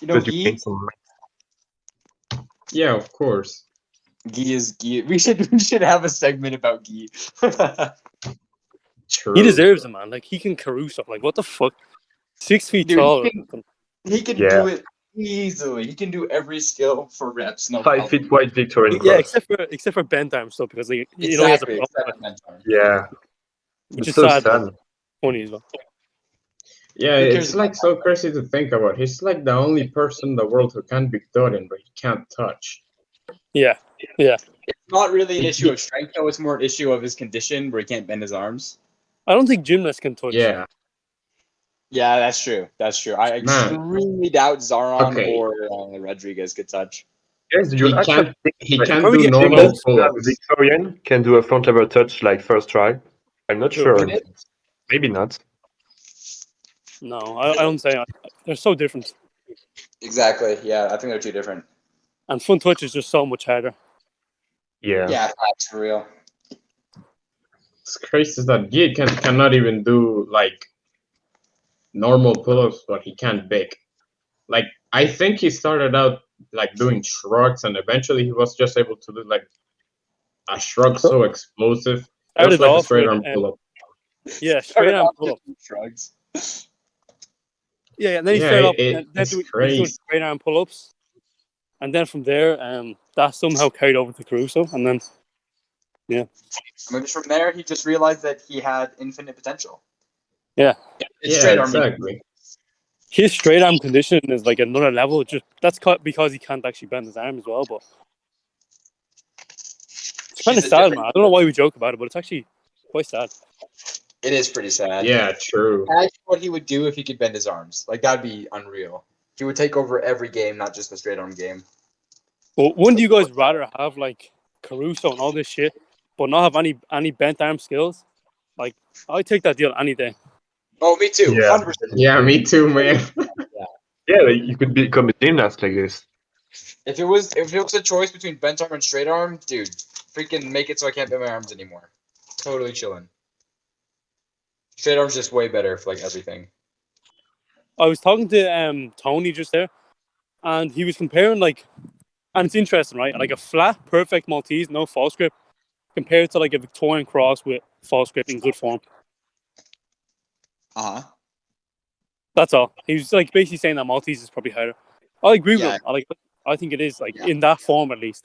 You know, Because you Guy. gain some. Yeah, of course. Guy is Guy. We should have a segment about Guy. True. He deserves it, man. Like, he can Caruso. Like, what the fuck? 6 feet Dude, tall. he can Yeah. do it easily. He can do every skill for reps. No 5 problem. feet wide Victorian Yeah, cross. except for bent arm stuff, because like, he Exactly. only has a Except problem, for mentor. Yeah. which It's is so sad, sad. but funny as well. Yeah, Who cares it's like so crazy to think about. He's like the only person in the world who can Victorian, but he can't touch. Yeah. It's not really an He- issue of strength, though. It's more an issue of his condition, where he can't bend his arms. I don't think gymnasts can touch. Yeah. Yeah, that's true. That's true. I Man. extremely doubt Zaron Okay. or Rodriguez could touch. Guys, do you He actually can't. think He like, can't probably do get normal close. pull-ups. Victorian can do a front lever touch like first try? I'm not Who? sure. Can it? Maybe not. No, I don't say. They're so different. Exactly. Yeah, I think they're two different. And front touch is just so much harder. Yeah. Yeah, facts for real. It's crazy that Guy cannot even do like normal pull-ups, but he can't big. Like I think he started out like doing shrugs, and eventually he was just able to do like a shrug so explosive, just Started like a off straight with arm pull-up. yeah, straight arm pull up. Shrugs. Yeah, and then he Yeah, started off it's doing crazy. straight arm pull ups, and then from there, that somehow carried over to Caruso, and then I mean, just from there, he just realized that he had infinite potential. yeah, It's Yeah, straight arm. exactly. his straight arm condition is like another level. Just that's because he can't actually bend his arm as well. But it's kind of sad, man. I don't know why we joke about it, but it's actually quite sad. It is pretty sad. Yeah, true. Imagine what he would do if he could bend his arms. Like, that'd be unreal. He would take over every game, not just the straight arm game. Well, wouldn't you guys rather have like Caruso and all this shit, but not have any bent arm skills? Like, I'd take that deal any day. Oh, me too. Yeah. 100%. Yeah, me too, man. Yeah, like, you could become a gymnast like this. If it was a choice between bent arm and straight arm, dude, freaking make it so I can't bend my arms anymore. Totally chilling. Straight arm's just way better for like everything. I was talking to Tony just there, and he was comparing like, and it's interesting, right? Like a flat, perfect Maltese, no false grip, compared to like a Victorian cross with false grip in good form. Uh huh. That's all. He was like basically saying that Maltese is probably harder. I agree with Yeah. him. I think it is, like, Yeah. in that form at least.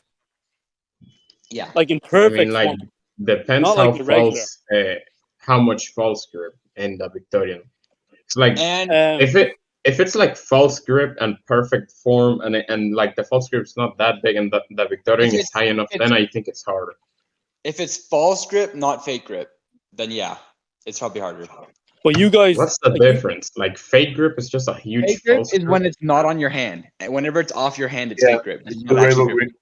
Yeah. Like in I perfect mean, like form. depends Not how like the regular. how much false grip in the Victorian. It's like And if it's like false grip and perfect form, and like the false grip's not that big, and the Victorian If is it's- high enough, if then I think it's harder. if it's false grip, not fake grip, then yeah, it's probably harder. But you guys, What's the like, difference? Like fake grip is just a huge Fake grip false is grip. when it's not on your hand. And whenever it's off your hand, it's Yeah, fake grip. It's It's not the actually rainbow grip. grip.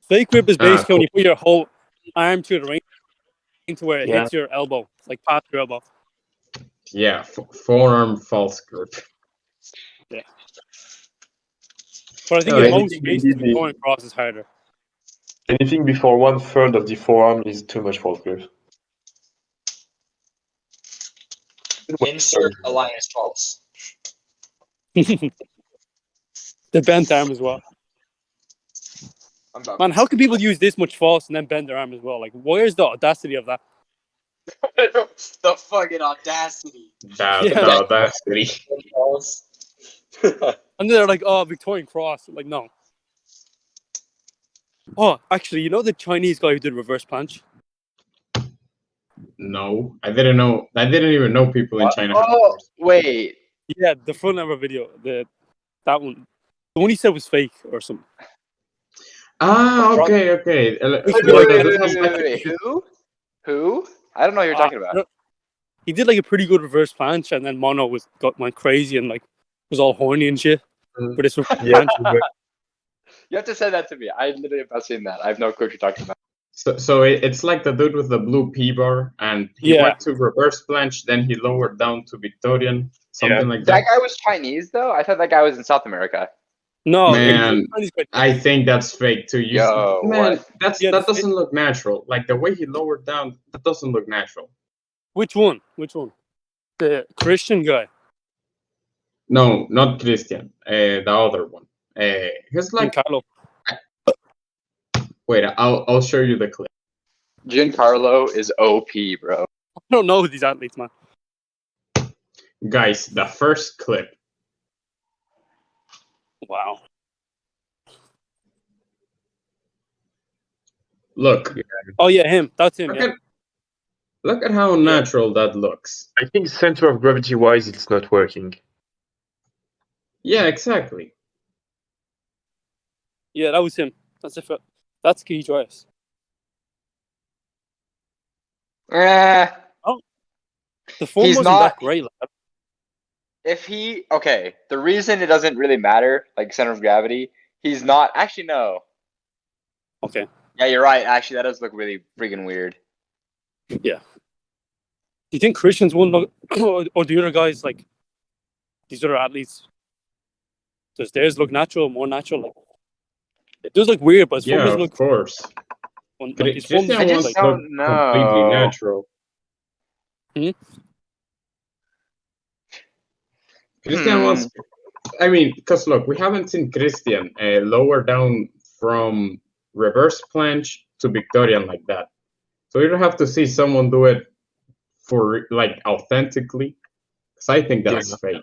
fake grip is Ah, basically cool. when you put your whole arm to the ring to where it Yeah. hits your elbow. It's like past your elbow. Yeah, forearm false grip. But I think Oh, in it- most anything cases, indeed the- Victorian cross is harder. Anything before 1/3 of the forearm is too much false grip. Insert alliance false. The bent arm as well. I'm done. Man, how can people use this much false and then bend their arm as well? Like, where's the audacity of that? The fucking audacity. The Yeah. audacity. False. And they're like, oh, Victorian cross. Like, no. Oh, actually, you know the Chinese guy who did reverse planche? No, I didn't know. I didn't even know people in China. have Oh, reverse. wait. Yeah, the front ever video. That one. The one he said was fake or something. Ah, okay. Wait. Who? I don't know what you're talking about. He did like a pretty good reverse planche, and then Mono went crazy and like was all horny and shit. But this reverse Yeah, planche. You have to say that to me. I literally have not seen that. I have no clue what you're talking about. So it's like the dude with the blue P bar, and he Yeah. went to reverse planche, then he lowered down to Victorian, something like that. That guy was Chinese, though? I thought that guy was in South America. No, Man, the Chinese guy- I think that's fake too. Yo, Man, what? Yeah, that doesn't look natural. Like the way he lowered down, that doesn't look natural. Which one? The Christian guy. No, not Christian. The other one. He's like, Giancarlo. wait, I'll show you the clip. Giancarlo is OP, bro. I don't know these athletes, man. Guys, the first clip. Wow. Look, Oh yeah, him. That's him. Yeah. look at how natural that looks. I think center of gravity wise, it's not working. Yeah, exactly. Yeah, that was him. That's key choice. Eh, The form He's wasn't not- that great. Like, the reason it doesn't really matter, like center of gravity, he's not. Actually, no. okay. Yeah, you're right. Actually, that does look really freaking weird. Yeah. Do you think Christians won't look, or the other guys like these other athletes? Does theirs look natural, more natural? Like, it does look weird, but his form Yeah, doesn't of look. course. Like, his form Christian I doesn't just wants like. to look don't completely know. natural. Hmm? Christian wants. I mean, because look, we haven't seen Christian lower down from reverse planche to Victorian like that. So you don't have to see someone do it for like authentically. Because I think that's fake.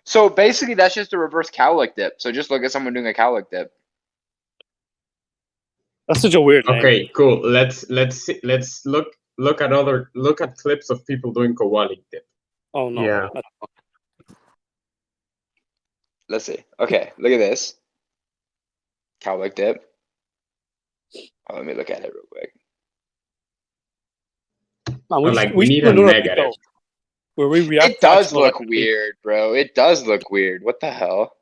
So basically, that's just a reverse cowlick dip. So just look at someone doing a cowlick dip. That's such a weird name. Okay, cool. Let's look at clips of people doing Kowalik dip. Oh no. Yeah. Let's see. Okay, look at this. Cowlick dip. Oh, let me look at it real quick. Man, But, like, we we should need do a another negative. video where we react. It to does actual look athletes. weird, bro. It does look weird. What the hell?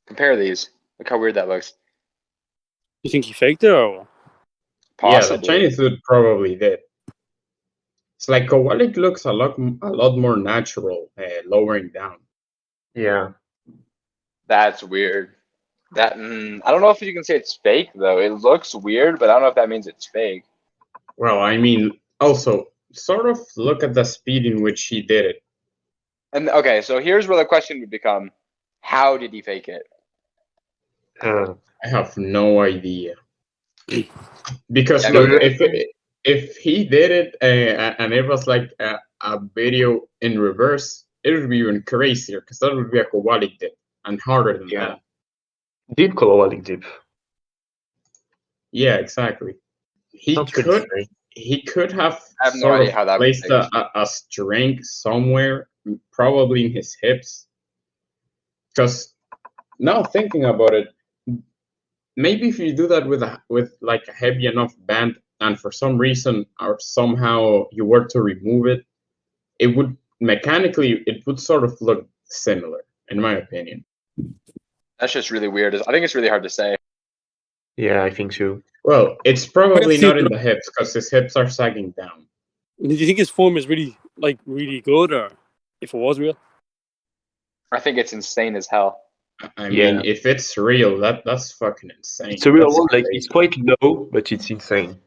Compare these. Look how weird that looks. You think he faked it or? Yeah, the Possibly. Chinese dude probably did. It's like Kowalik looks a lot more natural, lowering down. Yeah. That's weird. That I don't know if you can say it's fake though. It looks weird, but I don't know if that means it's fake. Well, I mean, also sort of look at the speed in which he did it. And okay, so here's where the question would become: how did he fake it? I have no idea. Because Yeah, look, good. if he did it and it was like a video in reverse, it would be even crazier because that would be a Kowalik dip and harder than that. Deep Kowalik dip. Yeah, exactly. Sounds pretty strange. He could have I have no sort idea of how that placed works. a string somewhere, probably in his hips. Because now thinking about it, maybe if you do that with like a heavy enough band, and for some reason or somehow you were to remove it, it would mechanically sort of look similar, in my opinion. That's just really weird. I think it's really hard to say. Yeah, I think so. Well, it's probably see not in it. the hips because his hips are sagging down. Did you think his form is really good, or if it was real? I think it's insane as hell. I Yeah. mean, if it's real, that's fucking insane. It's a real That's one. Like crazy. it's quite low, but it's insane.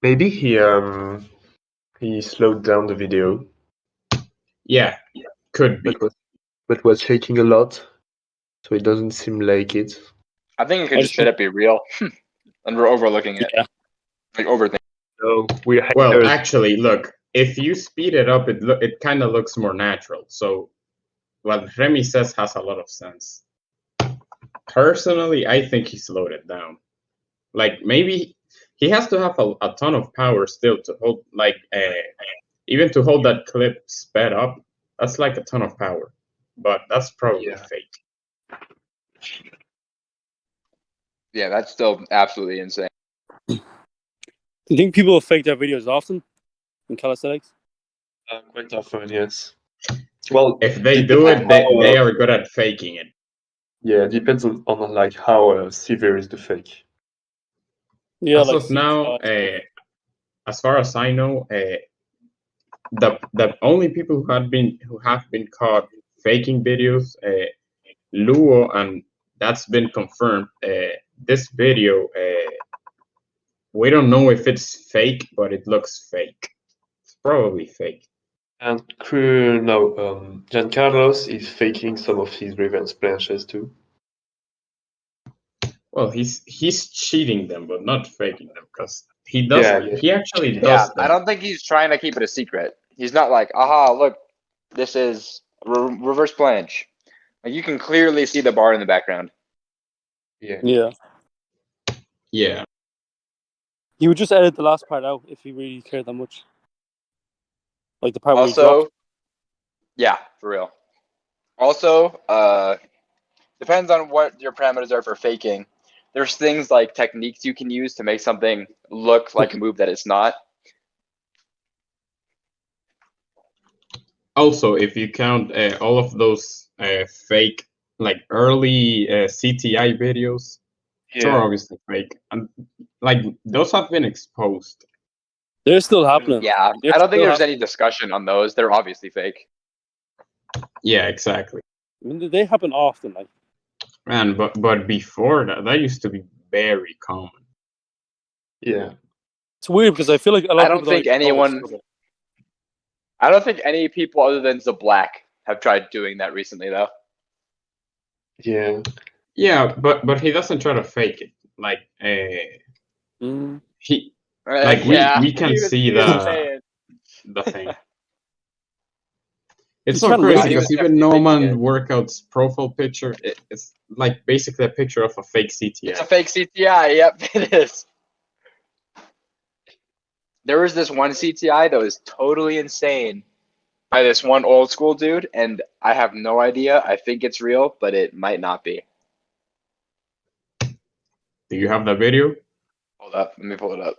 Maybe he slowed down the video, Yeah, could be. but was shaking a lot, so it doesn't seem like it. I think it could I just just straight up be real, and we're overlooking it. Yeah. Like overthinking. So we're Well, haters. actually, look, if you speed it up, it kind of looks more natural. So what Remy says has a lot of sense. Personally, I think he slowed it down. Like maybe he has to have a ton of power still to hold, like even to hold that clip sped up. That's like a ton of power, but that's probably Yeah. fake. Yeah, that's still absolutely insane. Do you think people fake their videos often in calisthenics? Quite often, yes. Well, If they do it, depends they how, are good at faking it. yeah, it depends on like how severe is the fake. Yeah, As like of now, as far as I know, the only people who have been caught faking videos, Luo, and that's been confirmed. This video, we don't know if it's fake, but it looks fake. It's probably fake. And Giancarlos is faking some of his revenge planches too. Well, he's cheating them, but not faking them, because he does. Yeah. He actually Yeah, does I them. don't think he's trying to keep it a secret. He's not like, aha, look, this is reverse planche. Like, you can clearly see the bar in the background. Yeah. Yeah. Yeah. He would just edit the last part out if he really cared that much. Like the part where he drops. Also, yeah, for real. Also, depends on what your parameters are for faking. There's things like techniques you can use to make something look like a move that it's not. Also, if you count all of those fake, like early CTI videos, which are Yeah. obviously fake, and like those have been exposed. They're still happening. Yeah, They're I don't think still there's any happening. discussion on those. They're obviously fake. Yeah, exactly. I mean, they happen often. Like, Man, but before that used to be very common. Yeah. it's weird because I feel like a lot I of don't people don't think even know it's anyone. still there. I don't think any people other than the Black have tried doing that recently, though. Yeah. Yeah, but he doesn't try to fake it. Like Mm. he like Yeah, we can see he was saying. the thing. It's He's so trying to crazy He because was even definitely faking Norman it. Workout's profile picture, it's like basically a picture of a fake CTI. It's a fake CTI. Yep, it is. There was this one CTI that was totally insane by this one old school dude, and I have no idea. I think it's real, but it might not be. Do you have the video? Hold up, let me pull it up.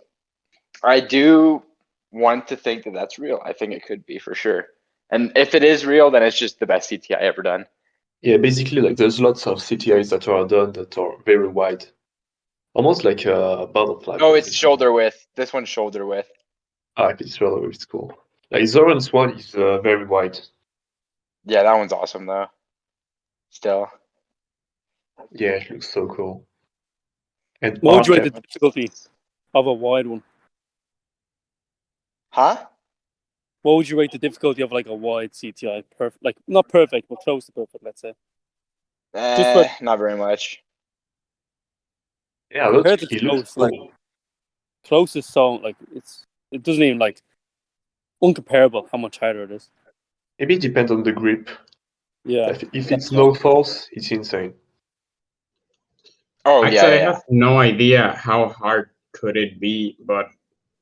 I do want to think that that's real. I think it could be for sure. And if it is real, then it's just the best CTI ever done. Yeah, basically, like there's lots of CTIs that are done that are very wide, almost like a butterfly. Oh, it's shoulder width. This one's shoulder width. Ah, it's really it's cool. Like Zoran's one is very wide. Yeah, that one's awesome though. Still. Yeah, it looks so cool. And What would you rate Arkham, the difficulty of a wide one? Huh? What would you rate the difficulty of like a wide CTI? Perfect, like not perfect, but close to perfect. Let's say. Just for Not very much. yeah, compared to he looks close, like cool. close is so like it doesn't even like uncomparable how much harder it is. Maybe it depends on the grip. Yeah. If it's no false, it's insane. Oh, Actually, I yeah. have no idea how hard could it be, but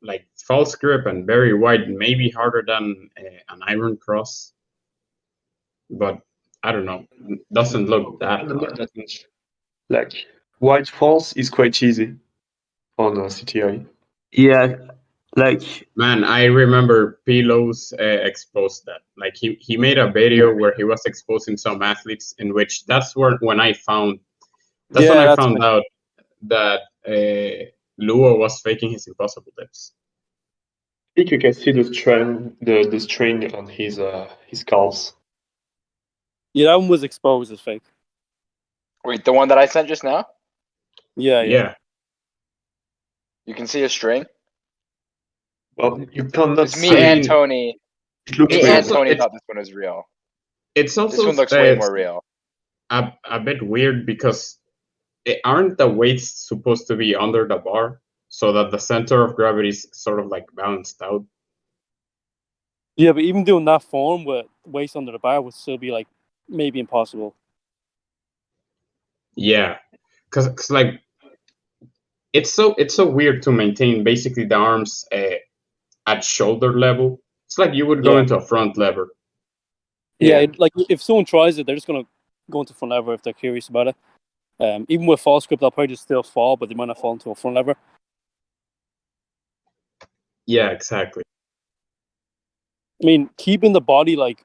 like false grip and very wide, maybe harder than an iron cross. But I don't know. Doesn't look that Not hard. that much. Like wide false is quite easy on CTI. Yeah, like Man, I remember Pilos exposed that. Like he made a video where he was exposing some athletes, in which that's when I found when I that's found out that Luo was faking his impossible dips. I think you can see the string on his calves. yeah. That one was exposed as fake. Wait, the one that I sent just now? Yeah. Yeah. You can see a string? Well, you cannot Because me see and it. Tony, It looks me It's real. and also Tony it's thought this one was real. it's This also one looks way more real. a bit weird because aren't the weights supposed to be under the bar so that the center of gravity is sort of like balanced out? Yeah, but even doing that form with waist under the bar would still be like maybe impossible. Yeah, because like it's so weird to maintain basically the arms at shoulder level. It's like you would go Yeah. into a front lever. Yeah, like if someone tries it, they're just gonna go into front lever if they're curious about it. Even with false grip, they'll probably just still fall, but they might not fall into a front lever. Yeah, exactly. I mean, keeping the body like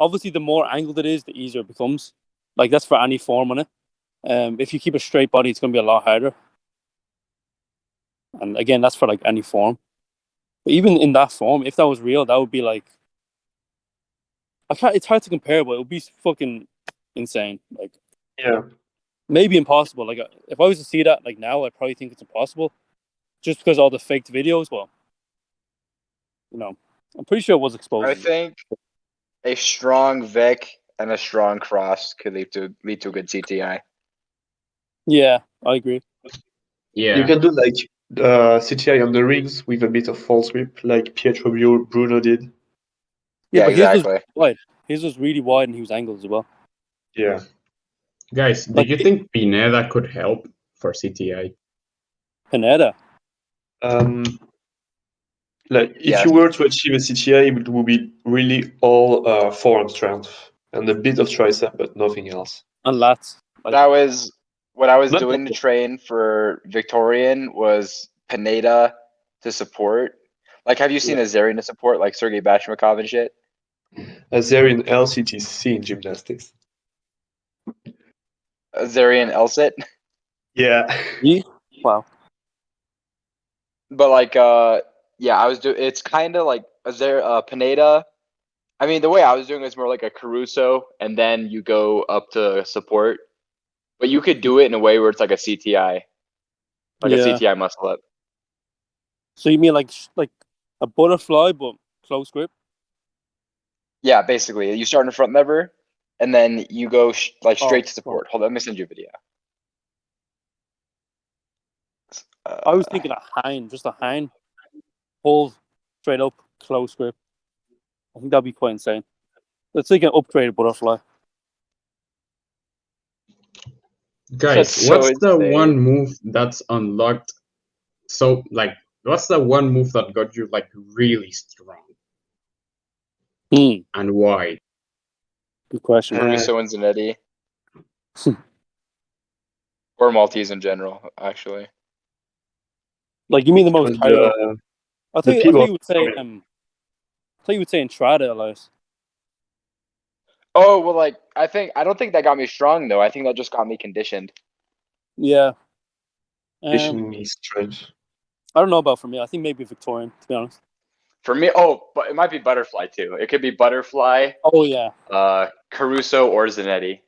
obviously the more angled it is, the easier it becomes. Like that's for any form on it. If you keep a straight body, it's gonna be a lot harder. And again, that's for like any form. But even in that form, if that was real, that would be like I can't. It's hard to compare, but it would be fucking insane. Like Yeah. maybe impossible. Like if I was to see that like now, I'd probably think it's impossible, just because all the faked videos. Well, you know, I'm pretty sure it was exposed. I think a strong Vic and a strong cross could lead to a good CTI. Yeah, I agree. Yeah. You can do like CTI on the rings with a bit of false grip, like Bruno did. Yeah, but exactly. his was wide. His was really wide, and he was angled as well. Yeah. Guys, do Like, you think Pineda could help for CTI? Pineda. Like if Yes. you were to achieve a CTI, it would be really all forearm strength and a bit of tricep, but nothing else. And lats. Like, What I was Not doing to train for Victorian was Pineda to support. Like, have you seen Azarian to support, like Sergey Bashmakov and shit? as there in LCTC in gymnastics. Azarian Elsit? Yeah. wow. But like, yeah, I was doing. It's kind of like Pineda. I mean, the way I was doing it was more like a Caruso, and then you go up to support. But you could do it in a way where it's like a CTI, like a Yeah. CTI muscle up. So you mean like a butterfly, but close grip? Yeah, basically, you start in the front lever, and then you go like straight to support. Hold on, let me send you a video. I was thinking a hind, just a hind, pull straight up, close grip. I think that'd be quite insane. Let's like an upgraded butterfly. Guys, That's so what's the insane. one move that's unlocked? So, like, what's the one move that got you like really strong, and why? Good question. Caruso and Zanetti. Or Maltese in general, actually. Like you mean the most high up? I the think pivot. you would say I thought you would say Entrada, Elias. Oh well, like I don't think that got me strong though. I think that just got me conditioned. Yeah. Conditioning is strange. I don't know about for me. I think maybe Victorian, to be honest. For me, but it might be Butterfly too. It could be Butterfly, Oh yeah. Caruso, or Zanetti.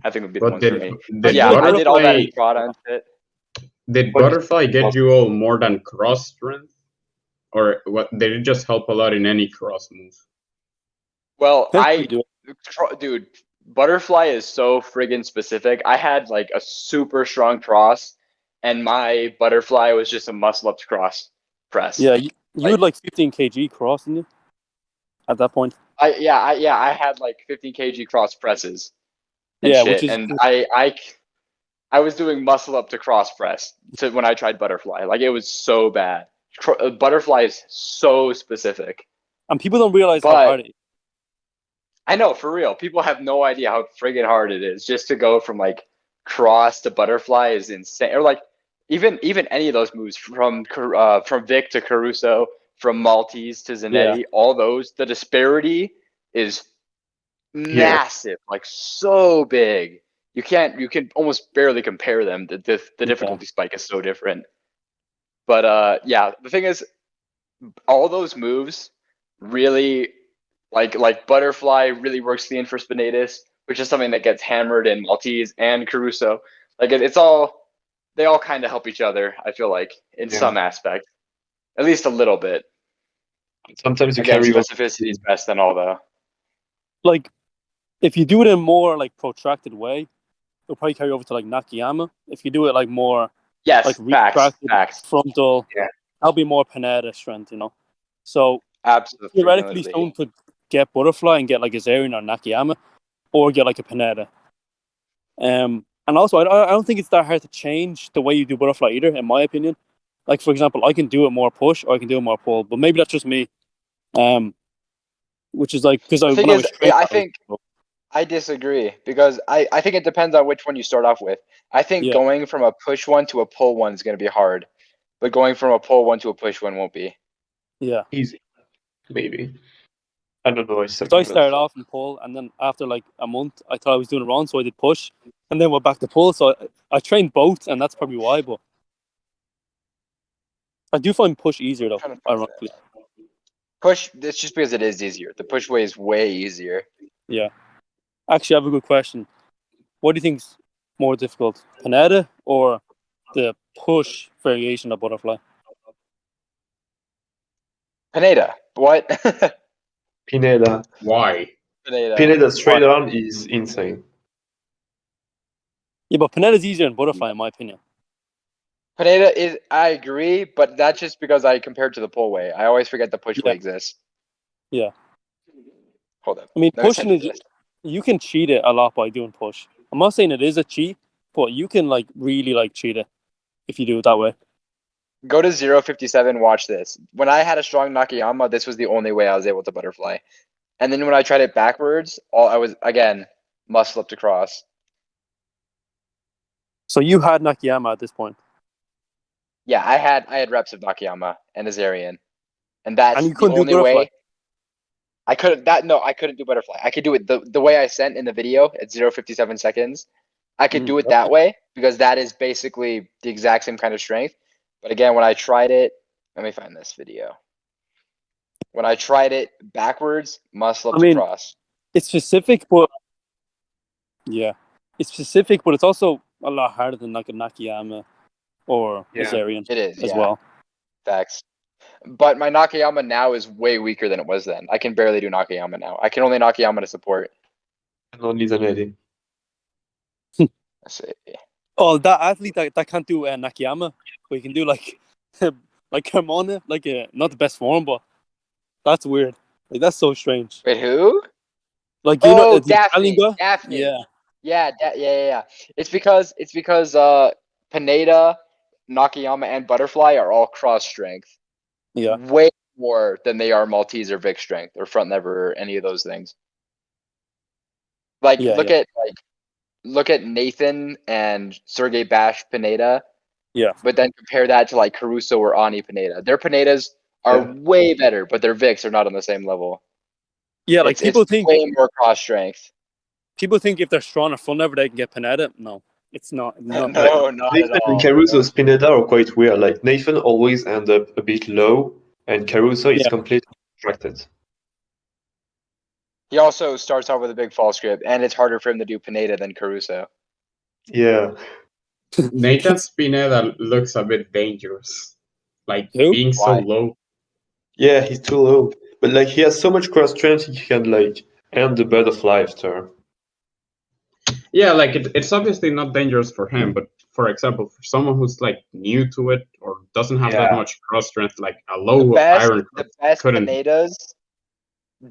I think would be the But ones for me. But did yeah, I did all that butterfly Entrada and shit. did What- butterfly get you all more than cross strength, or what? Did it just help a lot in any cross move? Well, Do it. dude, Butterfly is so friggin' specific. I had like a super strong cross, and my Butterfly was just a muscle up cross press. Yeah, you had like 15 kg cross, didn't you? At that point. I had like 15 kg cross presses and Yeah, shit, which is and I was doing muscle up to cross press to when I tried Butterfly. Like it was so bad. Butterfly is so specific, and people don't realize how but hard it is. I know for real. People have no idea how friggin' hard it is just to go from like cross to Butterfly is insane. Or like even any of those moves from Vic to Caruso, from Maltese to Zanetti, all those, the disparity is massive, like so big. You can almost barely compare them. The difficulty spike is so different. But yeah, the thing is, all those moves really like Butterfly really works the infraspinatus, which is something that gets hammered in Maltese and Caruso. Like it's all they all kind of help each other. I feel like in some aspect, at least a little bit. Sometimes you Again, carry specificity is best than all though. Like if you do it in more like protracted way, it'll probably carry over to like Nakayama. If you do it like more Yes, like retracted facts. frontal, that'll be more Pineda strength, you know. So Absolutely. theoretically, someone could get Butterfly and get like a Zarian or Nakayama, or get like a Pineda. And also, I don't think it's that hard to change the way you do Butterfly either, in my opinion. Like for example, I can do it more push or I can do it more pull, but maybe that's just me. Which is like because when I was training, I disagree because I think it depends on which one you start off with. I think going from a push one to a pull one is going to be hard, but going from a pull one to a push one won't be. Yeah, easy, maybe. I don't know. I started off in pull, and then after like a month, I thought I was doing it wrong, so I did push, and then went back to pull. So I trained both, and that's probably why. But I do find push easier though. Ironically, push. It's just because it is easier. The push way is way easier. Yeah. Actually, I have a good question. What do you think's more difficult, Pineda or the push variation of Butterfly? Pineda. What? Pineda. Why? Pineda. Pineda straight arm is insane. Yeah, but Pineda's easier than butterfly, in my opinion. Pineda is. I agree, but that's just because I compared to the pull way. I always forget the push Yeah. way exists. Yeah. Hold up. I mean, Let me pushing send is this. you can cheat it a lot by doing push. I'm not saying it is a cheat, but you can like really like cheat it if you do it that way. Go to 057. Watch this. When I had a strong Nakayama, this was the only way I was able to butterfly. And then when I tried it backwards, I was again muscle up to cross. So you had Nakayama at this point, Yeah, I had reps of Nakayama and Azarian, and and that's you the couldn't do only butterfly. way. I couldn't do butterfly. I could do it the way I sent in the video at 057 seconds. I could do it that way because that is basically the exact same kind of strength. But again, when I tried it, let me find this video. When I tried it backwards, muscle up I to mean, cross. it's specific, but yeah, it's specific, but it's also a lot harder than like a Nakayama or Yeah. Azarian It is, as yeah. well. Facts. But my Nakayama now is way weaker than it was then. I can barely do Nakayama now. I can only Nakayama to support. And only the lady. Let's see. Oh, that athlete that can't do Nakayama, but he can do like like Carmona, like not the best form, but that's weird. Like that's so strange. Wait, who? Like Oh, the Italian Daphne. guy. Daphne. Yeah, Yeah. It's because Pineda, Nakayama, and Butterfly are all cross strength. yeah, Way more than they are Maltese or Vic strength or front lever or any of those things. Like yeah, look at Nathan and Sergey Bash Pineda, yeah. but then compare that to like Caruso or Ani Pineda. Their Pinedas are Yeah. way better, but their Vics are not on the same level. Yeah, like It's way more cross strength. people think if they're strong or front lever they can get Pineda. No, it's not. Not Like, No, not at Nathan and all. Caruso's Pineda are quite weird. Like Nathan always end up a bit low, and Caruso is Yeah. completely distracted. He also starts off with a big false grip, and it's harder for him to do Pineda than Caruso. Yeah. Nathan Spinetta looks a bit dangerous. Like Who? being so Why? low. Yeah, he's too low. But like he has so much cross strength he can like end the butterfly after. Yeah, like it's obviously not dangerous for him, but for example, for someone who's like new to it or doesn't have that Yeah. much cross strength, like a The low best, iron the best couldn't. Pinedas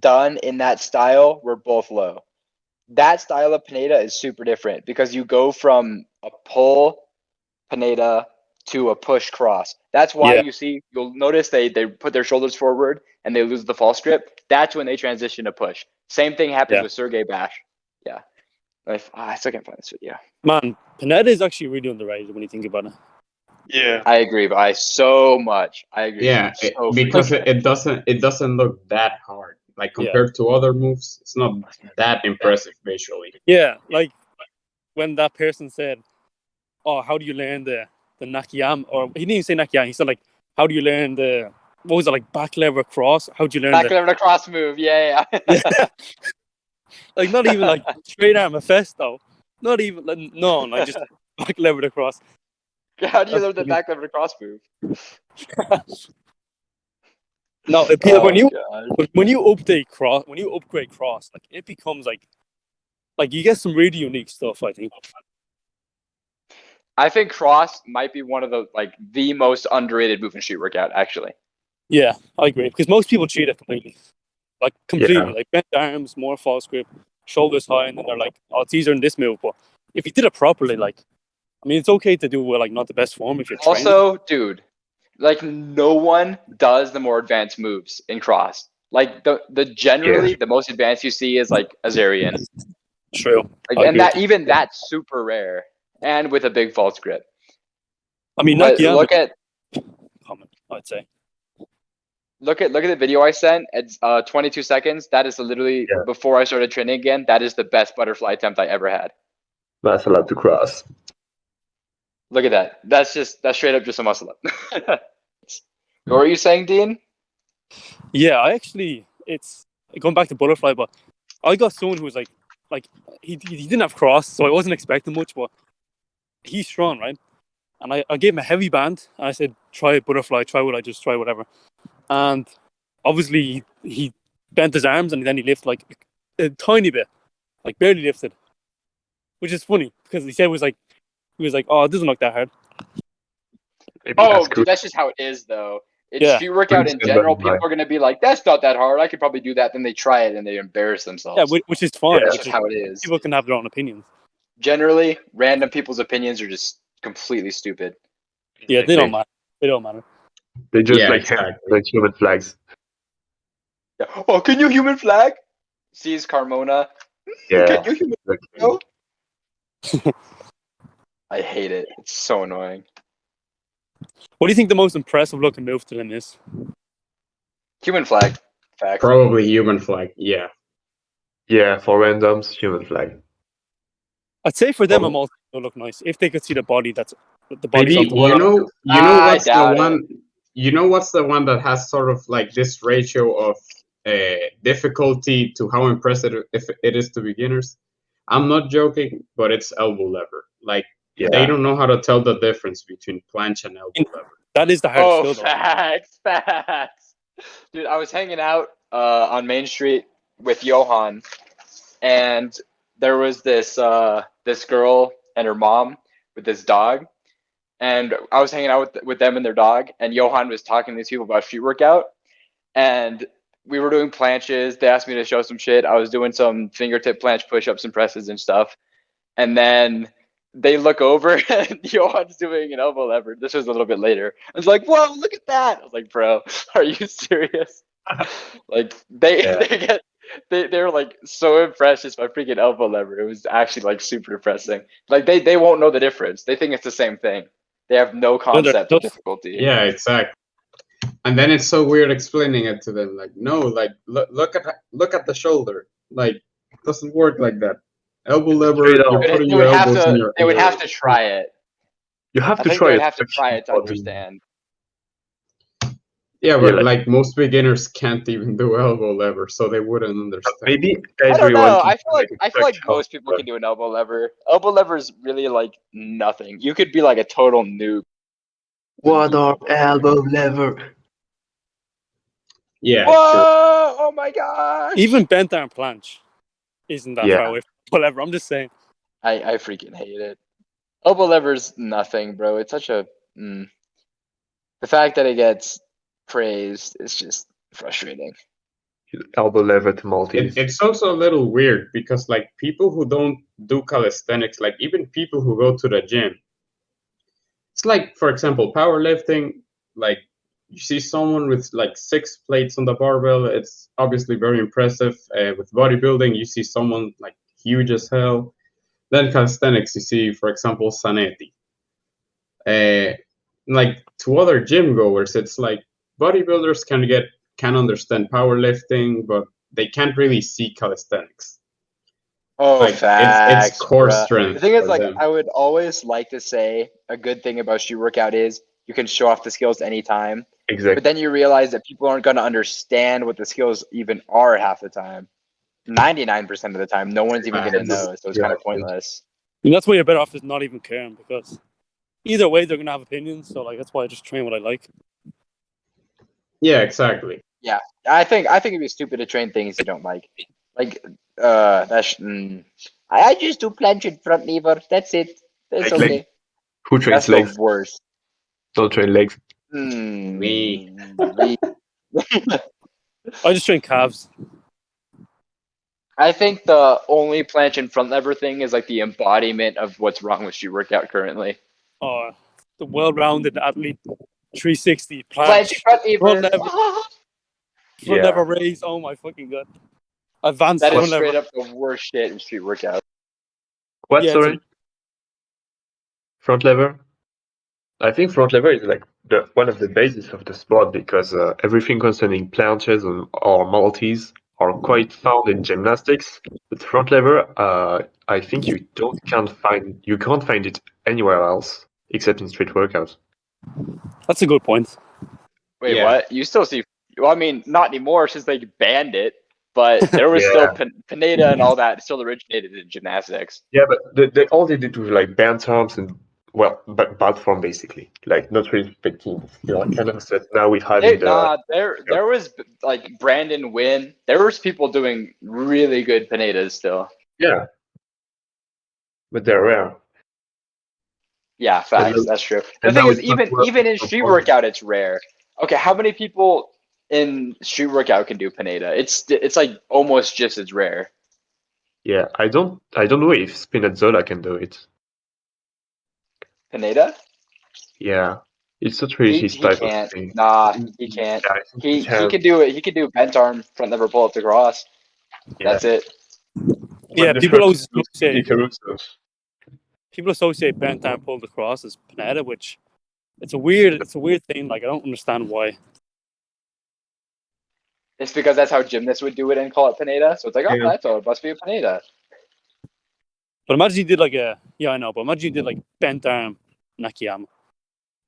done in that style were both low. That style of Pineda is super different because you go from a pull Pineda to a push cross. That's why Yeah. you'll notice they put their shoulders forward and they lose the false grip. That's when they transition to push. Same thing happens Yeah. with Sergey Bash. Yeah. I still can't find this video. Man, Pineda is actually really underrated when you think about it. Yeah. I agree by so much. I agree. Yeah, so because freaking it doesn't look that hard. Like Yeah. compared to other moves, it's not that impressive visually. Yeah, like when that person said, "Oh, how do you learn the Nakayama?" Or he didn't even say Nakayama. He said like, "How do you learn the what was it like back lever cross? How do you learn back the lever cross move. Yeah. yeah?" Like not even like straight arm Mephisto. Not even like, no, like just back lever across. How do you That's learn the pretty- back lever cross move? No, Oh when you god. when you update cross, when you upgrade cross, like it becomes like you get some really unique stuff. I think. I think cross might be one of the most underrated move in street workout, actually. Yeah, I agree because most people cheat it completely, like completely, Yeah. like bent arms, more false grip, shoulders high, and then they're like, "Oh, it's easier in this move." But if you did it properly, like, I mean, it's okay to do like not the best form if you're trained. Also, dude, like no one does the more advanced moves in cross. Like the generally the most advanced you see is like Azarian. True. Like, I and agree that with you. even that's super rare and with a big false grip. I mean, But Nakayama look at common, I'd say. the video I sent at 22 seconds. That is literally Yeah. before I started training again. That is the best butterfly attempt I ever had. That's a lot to cross. Look at that. That's straight up just a muscle up. What were you saying, Dean? Yeah, I actually, it's going back to butterfly, but I got someone who was like he didn't have cross, so I wasn't expecting much, but he's strong, right? And I gave him a heavy band, and I said, try butterfly, try what I just try, whatever. And obviously he bent his arms and then he lifted like a tiny bit, like barely lifted, which is funny because he said he was like, oh, it doesn't look that hard. Maybe Oh, ask dude, that's just how it is, though. It's Yeah. street workout in general. People are gonna be like, "That's not that hard. I could probably do that." Then they try it and they embarrass themselves. Yeah, which is fine. That's Which just is, how it is. people can have their own opinions. Generally, random people's opinions are just completely stupid. Yeah, they don't matter. They don't matter. They just Yeah, like exactly. have like human flags. Yeah. Oh, can you human flag? Sees Carmona. Yeah. Can you human Exactly. flag? I hate it. It's so annoying. What do you think the most impressive looking move to them is? Human flag. Fact. Probably human flag. Yeah. Yeah, for randoms, human flag. I'd say for them, Oh. a multi will look nice if they could see the body. That's the body. Maybe You know I what's the doubt one? You know what's the one that has sort of like this ratio of difficulty to how impressive if it is to beginners? I'm not joking, but it's elbow lever. Like they yeah. don't know how to tell the difference between planche and elbow lever. That is the hardest Oh, skill, though. facts. Dude, I was hanging out on Main Street with Johan, and there was this this girl and her mom with this dog, and I was hanging out with them and their dog, and Johan was talking to these people about street workout, and we were doing planches. They asked me to show some shit. I was doing some fingertip planche push-ups and presses and stuff, and then they look over and Johan's doing an elbow lever. This was a little bit later. I was like, "Whoa, look at that!" I was like, "Bro, are you serious?" Like they're like so impressed just by freaking elbow lever. It was actually like super depressing. Like they won't know the difference. They think it's the same thing. They have no concept of difficulty. Yeah, exactly. And then it's so weird explaining it to them. Like, no, like look at the shoulder. Like, it doesn't work like that. Elbow lever, Straight you're up. putting They your would have elbows in to. your. They would have to try it. You have I to think try they would it. have to try it to understand. Yeah, but Yeah, like most beginners can't even do elbow lever, so they wouldn't understand. maybe I don't everyone. know. can I feel like check how most it people works. can do an elbow lever. Elbow lever is really like nothing. You could be like a total noob. One arm elbow lever. Yeah, Whoa! true. Oh my gosh! Even bent arm planche isn't that Yeah. far away. Whatever. I'm just saying. I freaking hate it. Elbow lever's nothing, bro. It's such a. The fact that it gets praised is just frustrating. Elbow lever to Maltese. It's also a little weird because like people who don't do calisthenics, like even people who go to the gym, it's like for example powerlifting. Like you see someone with like 6 plates on the barbell, it's obviously very impressive. With bodybuilding, you see someone like huge as hell. Then calisthenics, you see, for example, Zanetti. Like to other gym goers, it's like bodybuilders can understand powerlifting, but they can't really see calisthenics. Oh, Like facts, it's core bruh. strength The thing is, for like, them. I would always like to say a good thing about street workout is you can show off the skills anytime. Exactly. But then you realize that people aren't going to understand what the skills even are half the time. 99% of the time, no one's even going to know. So it's kind of pointless. And that's why you're better off just not even caring because either way they're gonna have opinions. So like that's why I just train what I like. Yeah, exactly. Yeah, I think it'd be stupid to train things you don't like. Like, that's. I just do planche and front lever. That's it. That's Like, okay. Who trains That's the legs? worst. Don't train legs. Me. I just train calves. I think the only planche and front lever thing is like the embodiment of what's wrong with street workout currently. The well-rounded athlete, 360 Planche planche, front lever. front Yeah. lever raise. Oh my fucking god! Advanced That is front lever. straight up the worst shit in street workout. What? Yeah, Sorry. Front lever. I think front lever is like one of the bases of the sport because everything concerning planches or Maltese are quite found in gymnastics. But front lever, I think you can't find it anywhere else except in street workouts. That's a good point. Wait, Yeah. what? You still see? Well, I mean, not anymore since they banned it. But there was still Pineda and all that still originated in gymnastics. Yeah, but all they did was like band arms and well, but bad form basically, like not really respecting the skill kind of set now we have in the. There was like Brandon Wynn. There was people doing really good Pinedas still. Yeah, but they're rare. Yeah, facts. And, That's true. The and thing now is, it's not worth even it in for street points. workout, it's rare. Okay, how many people in street workout can do Pineda? It's like almost just as rare. Yeah, I don't know if Spinazzola can do it. Pineda? Yeah, it's not really his He type of can't. thing. Nah, he can't. Yeah, I think he He can. could do it. He could do bent arm front lever pull up to cross. Yeah, That's it. when Yeah, the people first always associate Caruso. bent arm pulled across as Pineda, which it's a weird thing. Like I don't understand why. It's because that's how gymnasts would do it and call it Pineda. So it's like, oh, Yeah, that's all. It must be a Pineda. But imagine you did like I know, but imagine you did like bent arm Nakayama,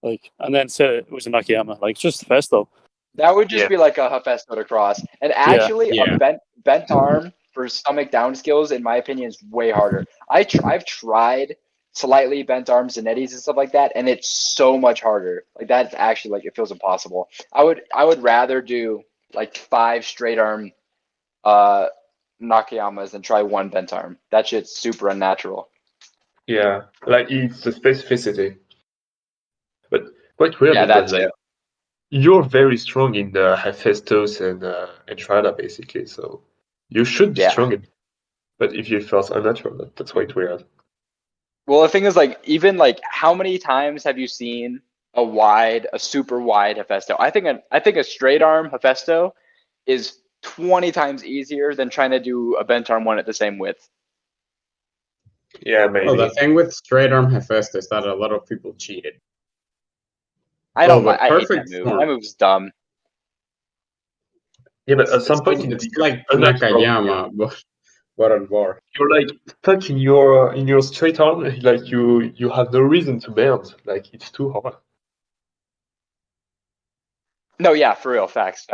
like, and then said it was a Nakayama. Like it's just Festo. That would just yeah, be like a Hephaestus to cross. And Yeah. actually, a Yeah. bent arm for stomach down skills, in my opinion, is way harder. I've tried slightly bent arms Zanettis and stuff like that, and it's so much harder. Like that's actually like it feels impossible. I would rather do like 5 straight arm uh Nakayamas than try 1 bent arm. That shit's super unnatural. yeah. Like it's the specificity, but quite weird Yeah, because that like too. you're very strong in the Hephaestus and Entrada basically, so you should be Yeah. strong in. But if you felt unnatural, that's quite weird. Well, the thing is, like, even like, how many times have you seen a super wide Hephaesto? I think a straight arm Hephaesto is 20 times easier than trying to do a bent arm one at the same width. Yeah, Well, the maybe. thing with straight arm Hephaestus is that a lot of people cheated. I Well, don't like. but I hate that perfect move. That form. move's dumb. Yeah, but at some point It's it's like unnatural. Nakayama, but on bar. You're like stuck in your straight arm, like you have no reason to bend. Like it's too hard. No, yeah, for real. Facts.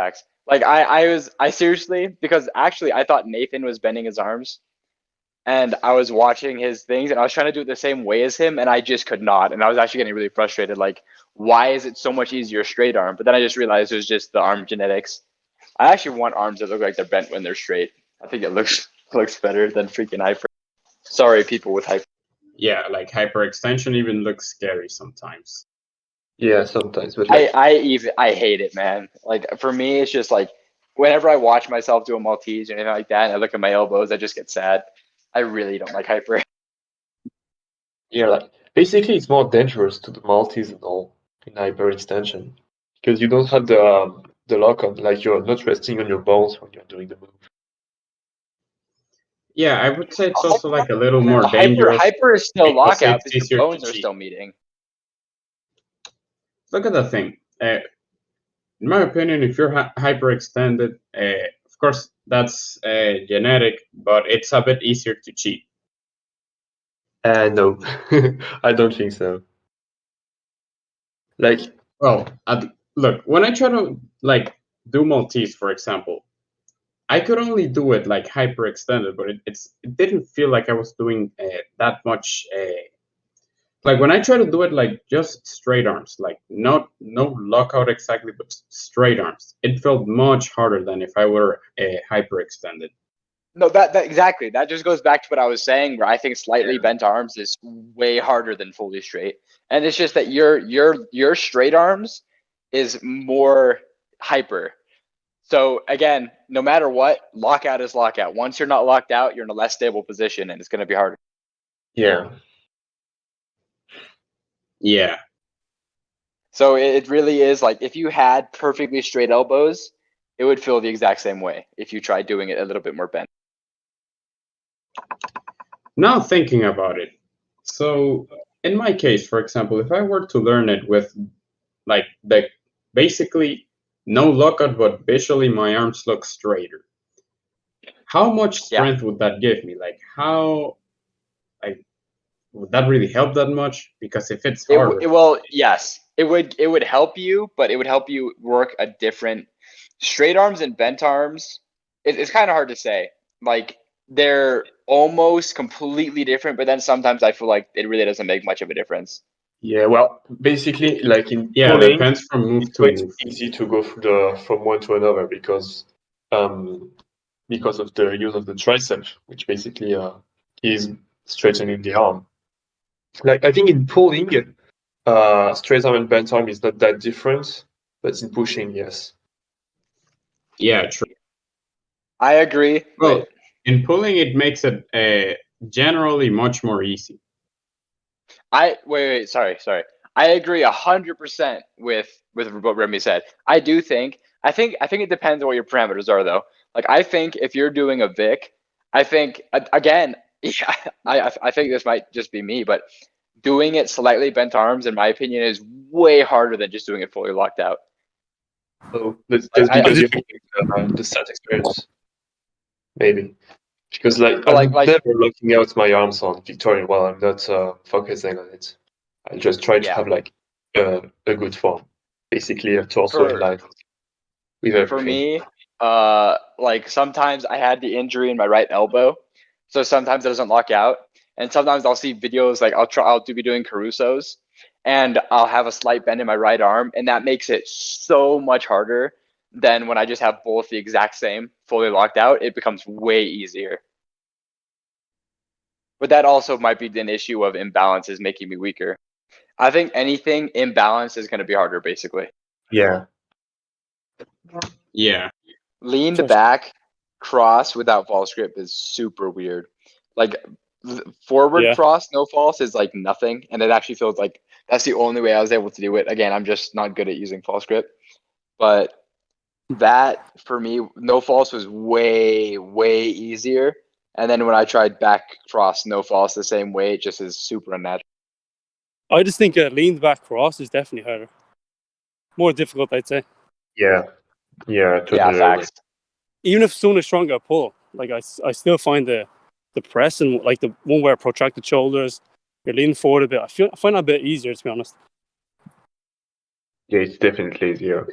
Like I seriously, because actually I thought Nathan was bending his arms, and I was watching his things, and I was trying to do it the same way as him, and I just could not, and I was actually getting really frustrated. Like, why is it so much easier straight arm? But then I just realized it was just the arm genetics. I actually want arms that look like they're bent when they're straight. I think it looks better than freaking hyper. Sorry, people with hyper. Yeah, like hyperextension even looks scary sometimes. Yeah, sometimes, but like I hate it, man. Like for me, it's just like whenever I watch myself do a Maltese or anything like that, and I look at my elbows, I just get sad. I really don't like hyper. yeah, like basically it's more dangerous to the Maltese and all in hyperextension because you don't have the lock on, like you're not resting on your bones when you're doing the move. Yeah, I would say it's also like a little more dangerous Hyper is still because lockout it's because the easier to bones are cheat. still meeting. Look at the thing. In my opinion, if you're hyperextended, of course that's genetic, but it's a bit easier to cheat. No, I don't think so. Like Well, look, when I try to like do Maltese, for example, I could only do it like hyperextended, but it didn't feel like I was doing that much. Like when I try to do it like just straight arms, like not no lockout exactly, but straight arms, it felt much harder than if I were hyperextended. No, that exactly. That just goes back to what I was saying, where I think slightly bent arms is way harder than fully straight, and it's just that your straight arms is more hyper. So again, no matter what, lockout is lockout. Once you're not locked out, you're in a less stable position, and it's going to be harder. yeah, Yeah, So it really is like if you had perfectly straight elbows, it would feel the exact same way if you tried doing it a little bit more bent. now thinking about it. So in my case, for example, if I were to learn it with like the basically no lockout, but visually my arms look straighter, how much Yeah. strength would that give me? Like how like would that really help that much? Because if it's harder, Yes, it would help you, but it would help you work a different straight arms and bent arms. It's kind of hard to say. Like they're almost completely different, but then sometimes I feel like it really doesn't make much of a difference. Yeah, well, basically, like in Yeah, pulling, depends from move it's to quite move. easy to go from one to another because of the use of the tricep, which basically is straightening the arm. Like I think in pulling, straight arm and bent arm is not that different, but in pushing, yes. Yeah, true. I agree. Well, in pulling, it makes it generally much more easy. Wait, sorry. I agree 100% with what Remy said. I think it depends on what your parameters are though. Like I think if you're doing a Vic, I think again, yeah, I think this might just be me, but doing it slightly bent arms, in my opinion, is way harder than just doing it fully locked out. So that's Like because you're having the set experience, maybe. Because like but I'm like never locking out my arms on Victorian while I'm not focusing on it. I just try to Yeah. have like a good form, basically a torso in For- line with everything. For me, like sometimes I had the injury in my right elbow, so sometimes it doesn't lock out, and sometimes I'll see videos like I'll be doing Caruso's, and I'll have a slight bend in my right arm, and that makes it so much harder than when I just have both the exact same fully locked out. It becomes way easier. But that also might be an issue of imbalances making me weaker. I think anything imbalanced is going to be harder, basically. Yeah. Yeah. Leaned Sure. back cross without false grip is super weird. Like forward Yeah. cross, no false is like nothing. And it actually feels like that's the only way I was able to do it. Again, I'm just not good at using false grip. But that for me, no false was way, way easier. And then when I tried back cross, no false the same way, it just is super unnatural. I just think a leaned back cross is definitely harder. More difficult, I'd say. Yeah. Yeah, totally Yeah, agree. facts. Even if someone is stronger at pull, like I still find the press and like the one where protracted shoulders, you're leaning forward a bit. I find that a bit easier, to be honest. Yeah, it's definitely easier.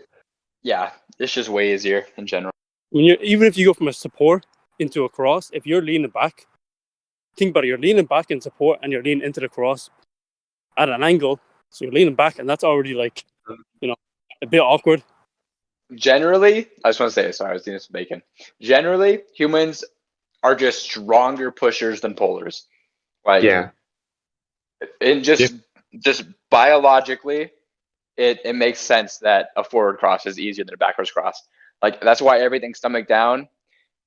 Yeah, it's just way easier in general. Even if you go from a support into a cross, if you're leaning back, think about it. You're leaning back in support and you're leaning into the cross at an angle. So you're leaning back, and that's already like, a bit awkward. Generally, I just want to say, sorry, I was eating some bacon. Generally, humans are just stronger pushers than pullers. Like, Yeah. in just biologically, it makes sense that a forward cross is easier than a backwards cross. Like that's why everything stomach down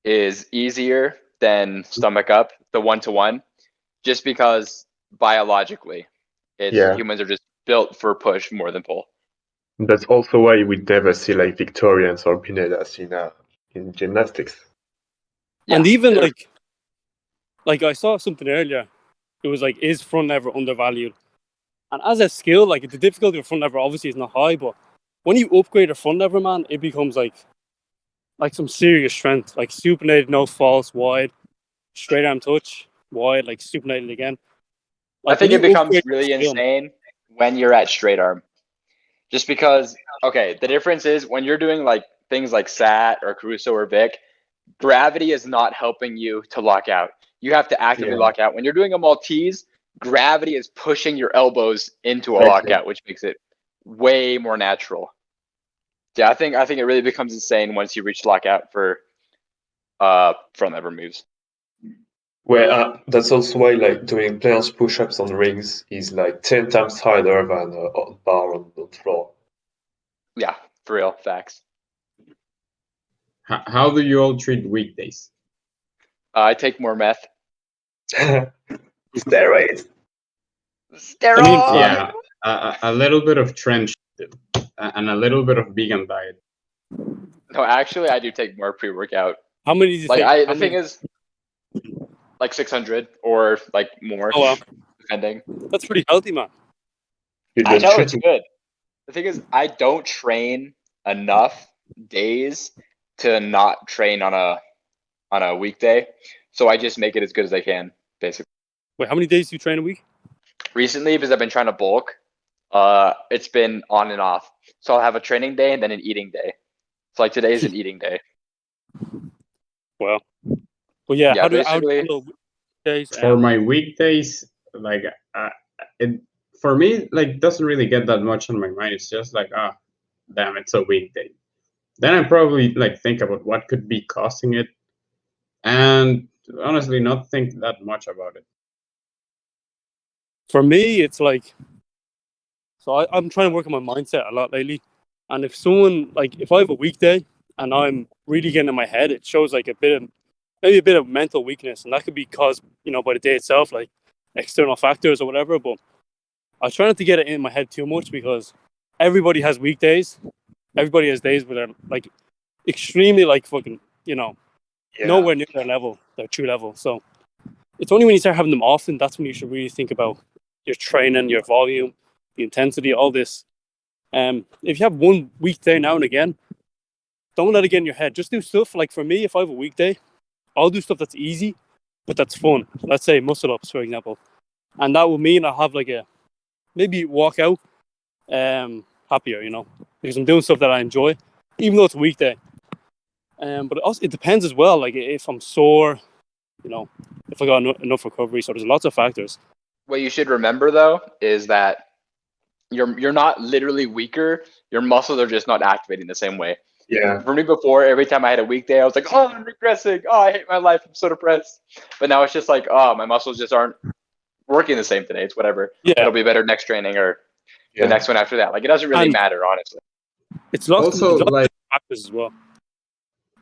is easier than stomach up, the 1-to-1, just because biologically, Yeah. humans are just built for push more than pull. That's also why we never see like Victorians or Pinedas in gymnastics. Yeah, And even like I saw something earlier. It was like, is front lever undervalued? And as a skill, like the difficulty of front lever obviously is not high, but when you upgrade a front lever, man, it becomes like some serious strength. Like supinated, no false, wide, straight arm touch, wide, like supinated again. I Like when think you it becomes upgrade really skill, insane when you're at straight arm. Just because, okay, the difference is when you're doing like things like Sat or Caruso or Vic, gravity is not helping you to lock out. You have to actively Yeah. lock out. When you're doing a Maltese, gravity is pushing your elbows into a Exactly. lockout, which makes it way more natural. Yeah, I think it really becomes insane once you reach lockout for front lever moves. Well, that's also why like doing planche push-ups on rings is like 10 times harder than on bar on the floor. Yeah, for real, facts. How do you all treat weekdays? I take more meth. Steroids. Steroid. Yeah, a little bit of trench and a little bit of vegan diet. No, actually, I do take more pre-workout. how many do you Like take? the thing is, like 600 or like more, Oh wow, depending. that's pretty healthy, man. You're I just know it's shooting. good. The thing is, I don't train enough days to not train on a weekday, so I just make it as good as I can, basically. Wait, how many days do you train a week? Recently, because I've been trying to bulk, it's been on and off. So I'll have a training day and then an eating day. So like today is an eating day. Well, but yeah, Yeah, how do you basically. handle days? For my weekdays, like it for me, like, doesn't really get that much on my mind. It's just like, ah, damn, it's a weekday. Then I probably like think about what could be causing it, and honestly, not think that much about it. For me, it's like, so I'm trying to work on my mindset a lot lately. And if someone, like, if I have a weekday and I'm really getting in my head, it shows like maybe a bit of mental weakness. And that could be caused, by the day itself, like external factors or whatever. But I try not to get it in my head too much because everybody has weekdays. Everybody has days where they're like extremely like fucking, nowhere near their level, their true level. So it's only when you start having them often that's when you should really think about your training, your volume, the intensity, all this. If you have one weekday now and again, don't let it get in your head. Just do stuff like, for me, if I have a weekday, I'll do stuff that's easy, but that's fun. Let's say muscle ups, for example, and that will mean I'll have like a maybe walk out happier, because I'm doing stuff that I enjoy, even though it's a weekday. But it depends as well. Like if I'm sore, if I got enough recovery. So there's lots of factors. What you should remember though is that you're not literally weaker. Your muscles are just not activating the same way. Yeah. For me before, every time I had a weekday, I was like, oh, I'm regressing. Oh, I hate my life. I'm so depressed. But now it's just like, oh, my muscles just aren't working the same today. It's whatever. Yeah. It'll be better next training or the next one after that. Like, it doesn't really And matter, honestly. It's lots Also, of like, factors as well.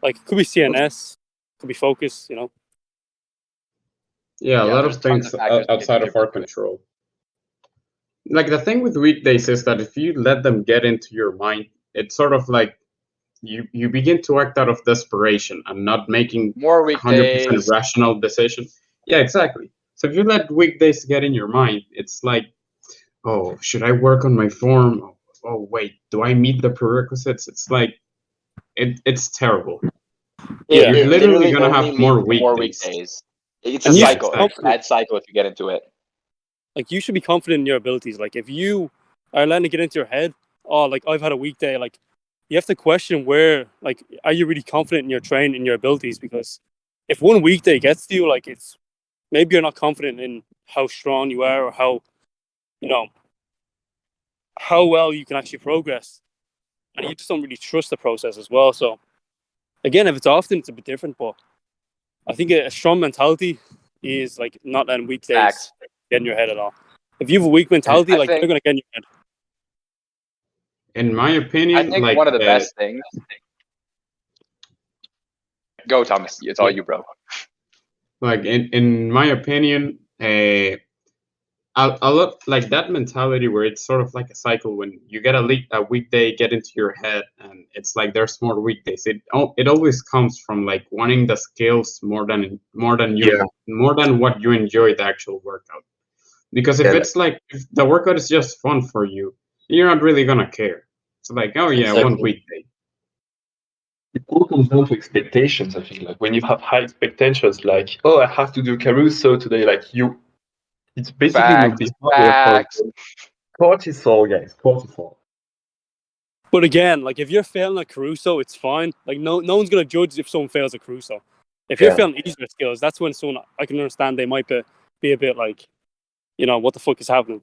Like it could be CNS, could be focus. yeah, a Yeah, lot there's of tons things of factors that outside of our contribute to it. control. Like, the thing with weekdays is that if you let them get into your mind, it's sort of like you begin to act out of desperation and not making More 100% weekdays. rational decision. Yeah, exactly. So if you let weekdays get in your mind, it's like, oh, should I work on my form? Oh, wait, do I meet the prerequisites? It's like, it's terrible. Yeah. You're It literally literally gonna only have leads more to more weekdays. weekdays. It's a And you should cycle. be It's a confident. bad cycle if you get into it. Like you should be confident in your abilities. Like if you are letting it get into your head, oh, like I've had a weekday. Like you have to question where, like, are you really confident in your training, in your abilities? Because if one weekday gets to you, like it's maybe you're not confident in how strong you are or how well you can actually progress, and you just don't really trust the process as well. So again, if it's often, it's a bit different. But I think a strong mentality is like not letting weekdays Facts. get in your head at all. If you have a weak And mentality, I like they're think gonna get in your head. in my I opinion, think like one of the best things. Go, Thomas. It's all you, bro. like in my opinion, a lot like that mentality where it's sort of like a cycle when you get a weekday get into your head and it's like there's more weekdays. It always comes from like wanting the skills more than Yeah. what you enjoy the actual workout. Because if Yeah, it's like if the workout is just fun for you, you're not really gonna care. It's like, oh yeah, one exactly. weekday. It all comes down to expectations, I think. Like when you have high expectations, like, oh, I have to do Caruso today, it basically will Facts. be harder for Facts. you. Cortisol, guys, cortisol. But again, like if you're failing at Caruso, it's fine. Like no one's gonna judge if someone fails at Caruso. If you're Yeah. failing easier skills, that's when someone I can understand they might be a bit like, what the fuck is happening.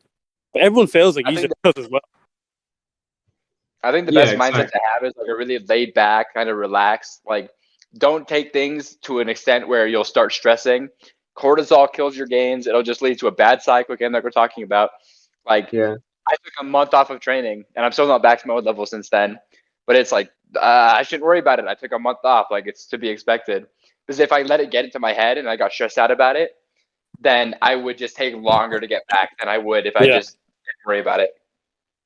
But everyone fails like I easier think skills as well. I think the Yeah, best mindset exactly. to have is like a really laid back, kind of relaxed. Like, don't take things to an extent where you'll start stressing. Cortisol kills your gains. It'll just lead to a bad cycle again, like we're talking about. Like, Yeah. I took a month off of training, and I'm still not back to my old level since then. But it's like I shouldn't worry about it. I took a month off. Like, it's to be expected. Because if I let it get into my head and I got stressed out about it, then I would just take longer to get back than I would if I Yeah. just didn't worry about it.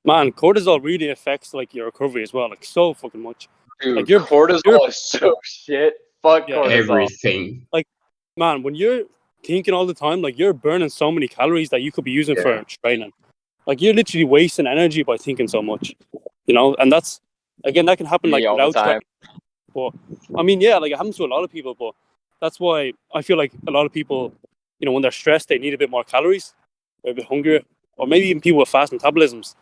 Man, cortisol really affects like your recovery as well, like so fucking much. Dude, Like you're cortisol is so shit. Fuck Yeah. cortisol. Everything. man, when you're thinking all the time, like you're burning so many calories that you could be using for training. Like you're literally wasting energy by thinking so much, and that's again that can happen like Me all the without time. training. But I mean, yeah, like it happens to a lot of people. But that's why I feel like a lot of people, when they're stressed, they need a bit more calories, they're a bit hungrier, or maybe even people with fast metabolisms.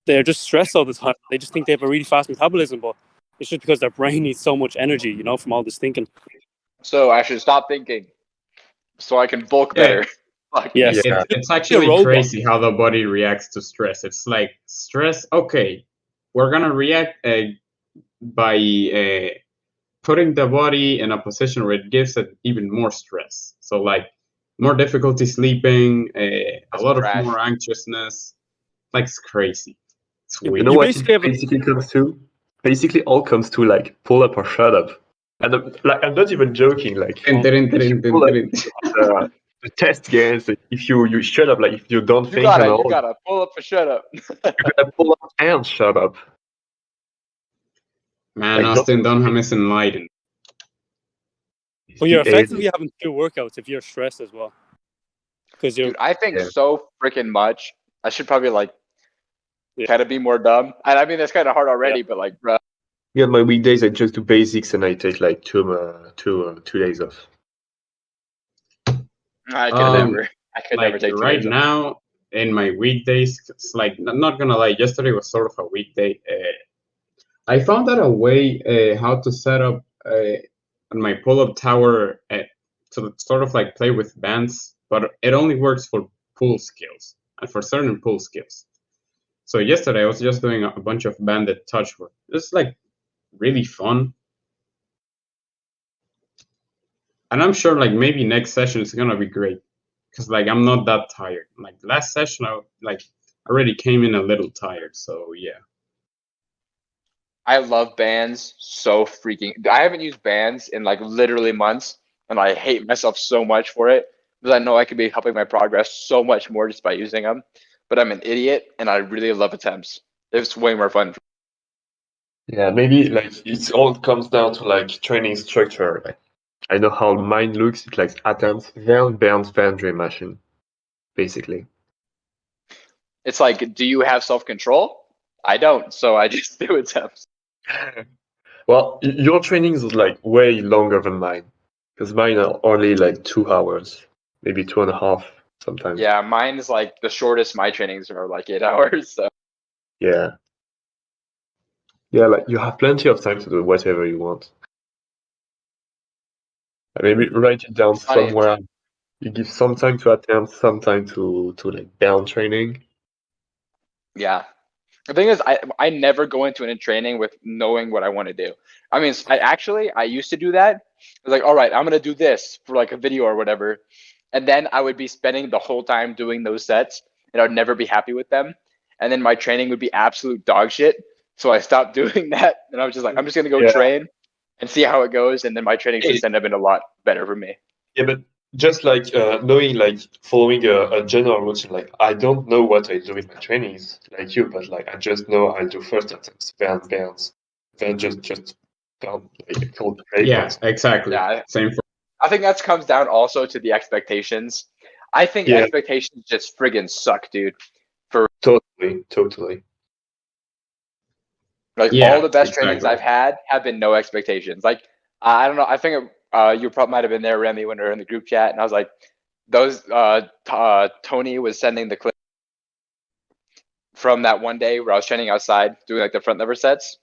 They're just stressed all the time. They just think they have a really fast metabolism, but it's just because their brain needs so much energy, from all this thinking. So I should stop thinking so I can bulk Yeah. better. Fuck Yes. me. Yeah. It's actually robot. crazy how the body reacts to stress. It's like stress. Okay, we're gonna react by putting the body in a position where it gives it even more stress. So like more difficulty sleeping, a That's lot of trash. more anxiousness. Like it's crazy. It's You You weird. know You what basically it have a- basically comes to? Basically, all comes to like pull up or shut up. And like, I'm not even joking. Like, Tin, tin, if you tin, tin, pull up tin. the test games, like, if you shut up, like if you don't You think and gotta, all, you gotta pull up a shut up. you're gonna pull up and shut up. Man, Like, Austin Dunham is enlightened. But you're the age. effectively having 2 workouts if you're stressed as well. Because you're Dude, I think Yeah. so freaking much. I should probably like Yeah. kind of be more dumb. And I mean, that's kind of hard already, but like, bro, Yeah, my weekdays I just do basics and I take like two days off. I could Um, never. I could never Like take 2 right days off. now in my weekdays, it's like not gonna lie. Yesterday was sort of a weekday. I found out a way how to set up on my pull-up tower to sort of like play with bands, but it only works for pull skills and for certain pull skills. So yesterday I was just doing a bunch of banded touch work. It's like really fun, and I'm sure like maybe next session is gonna be great because like I'm not that tired. Like last session, I like already came in a little tired. So yeah. I love bands so freaking. I haven't used bands in like literally months, and I hate myself so much for it because I know I could be helping my progress so much more just by using them. But I'm an idiot, and I really love attempts. It's way more fun. yeah, maybe like it all comes down to like training structure. Like, I know how mine looks. It's like attempts, then burns, then dream machine, basically. It's like, do you have self control? I don't, so I just do attempts. Well, your trainings is like way longer than mine, because mine are only like 2 hours, maybe 2.5 sometimes. Yeah, mine is like the shortest. My trainings are like 8 hours. So Yeah. Yeah, like you have plenty of time to do whatever you want. And maybe write it down it's funny. somewhere. You give some time to attempt, some time to like down training. Yeah. The thing is, I never go into a training with knowing what I want to do. I mean, I used to do that. I was like, all right, I'm gonna do this for like a video or whatever, and then I would be spending the whole time doing those sets, and I'd never be happy with them, and then my training would be absolute dog shit. So I stopped doing that, and I was just like, I'm just gonna go Yeah. train and see how it goes, and then my trainings Hey, just end up being a lot better for me. yeah, but just like knowing, like following a general routine, like I don't know what I do in my trainings, like you, but like I just know I do first attempts, bounce, then just bounce, like cold break Yeah, once. exactly. Yeah, Same for I think that comes down also to the expectations. I think Yeah, expectations just friggin' suck, dude. totally. Like all yeah, the best trainings exactly. I've had have been no expectations. Like I don't know. I think you probably might have been there, Remy, when we were in the group chat, and I was like, those. Tony was sending the clip from that one day where I was training outside doing like the front lever sets.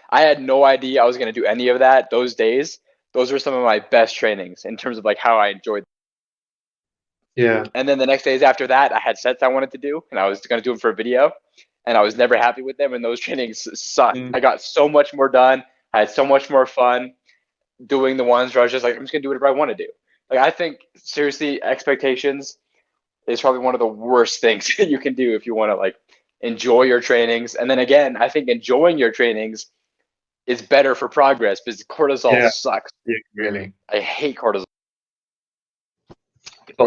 I had no idea I was gonna do any of that those days. Those were some of my best trainings in terms of like how I enjoyed. Yeah, And then the next days after that, I had sets I wanted to do, and I was gonna do them for a video, and I was never happy with them, and those trainings sucked. Mm. I got so much more done. I had so much more fun doing the ones where I was just like, I'm just gonna do whatever I want to do. Like I think seriously, expectations is probably one of the worst things that you can do if you want to like enjoy your trainings. And then again, I think enjoying your trainings is better for progress because cortisol yeah, sucks. yeah, really. I hate cortisol.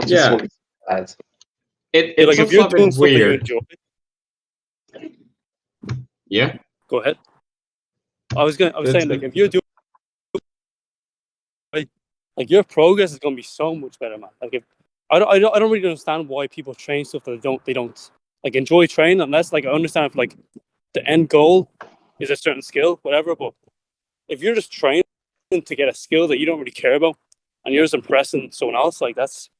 Yeah, Cortisol is bad. yeah, it's like if you're also a bit doing stuff that you weird. enjoy, Yeah, go ahead. I was it's saying like if you're doing like your progress is gonna be so much better, man. Like if I don't really understand why people train stuff that they don't like enjoy training unless like I understand if like the end goal is a certain skill, whatever. But if you're just training to get a skill that you don't really care about and you're just impressing someone else, like that's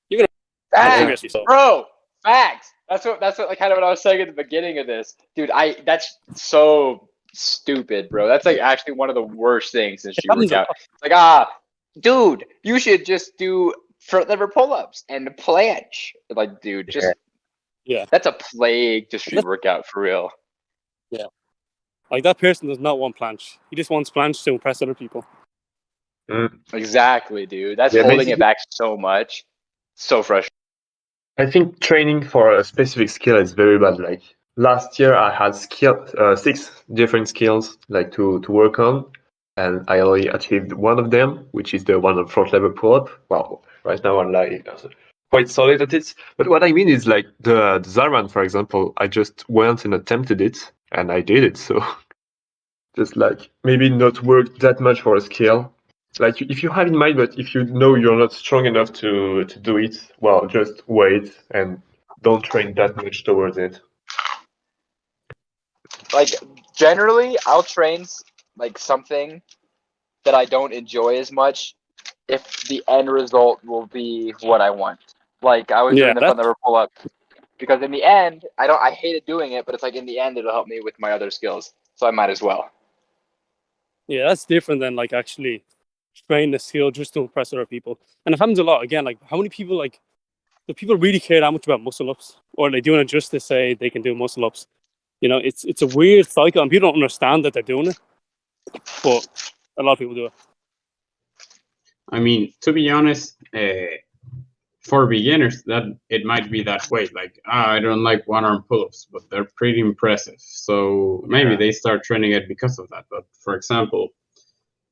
you're gonna yeah, progress Facts, yourself. bro. Facts. That's what like kind of what I was saying at the beginning of this, dude. That's so stupid, bro. That's like actually one of the worst things in It street happens a workout. lot. Like dude, you should just do front lever pull-ups and planche. Like, dude, just Yeah. that's a plague to street workout for real. Like that person does not want planche. He just wants planche to impress other people. Exactly, dude. That's Yeah, holding it basically, back so much. So frustrating. I think training for a specific skill is very bad. Like last year, I had 6 different skills like to work on, and I only achieved one of them, which is the one on front lever pull up. Well, right now I'm like quite solid at it. But what I mean is like the Zarman, for example, I just went and attempted it, and I did it. So just like maybe not work that much for a skill. Like if you have in mind, but if you know you're not strong enough to do it, well, just wait and don't train that much towards it. Like, generally, I'll train like something that I don't enjoy as much if the end result will be what I want. Like, I was Yeah, doing the front lever pull up because in the end, I hated doing it, but it's like in the end, it'll help me with my other skills, so I might as well. yeah, that's different than like actually train the skill just to impress other people. And it happens a lot. Again, like how many people like do people really care that much about muscle ups, or are they doing it just to say they can do muscle ups? You know, it's a weird cycle, and people don't understand that they're doing it, but a lot of people do it. I mean, to be honest, for beginners, that it might be that way. Like, I don't like one arm pull-ups, but they're pretty impressive. So maybe Yeah. they start training it because of that. But for example,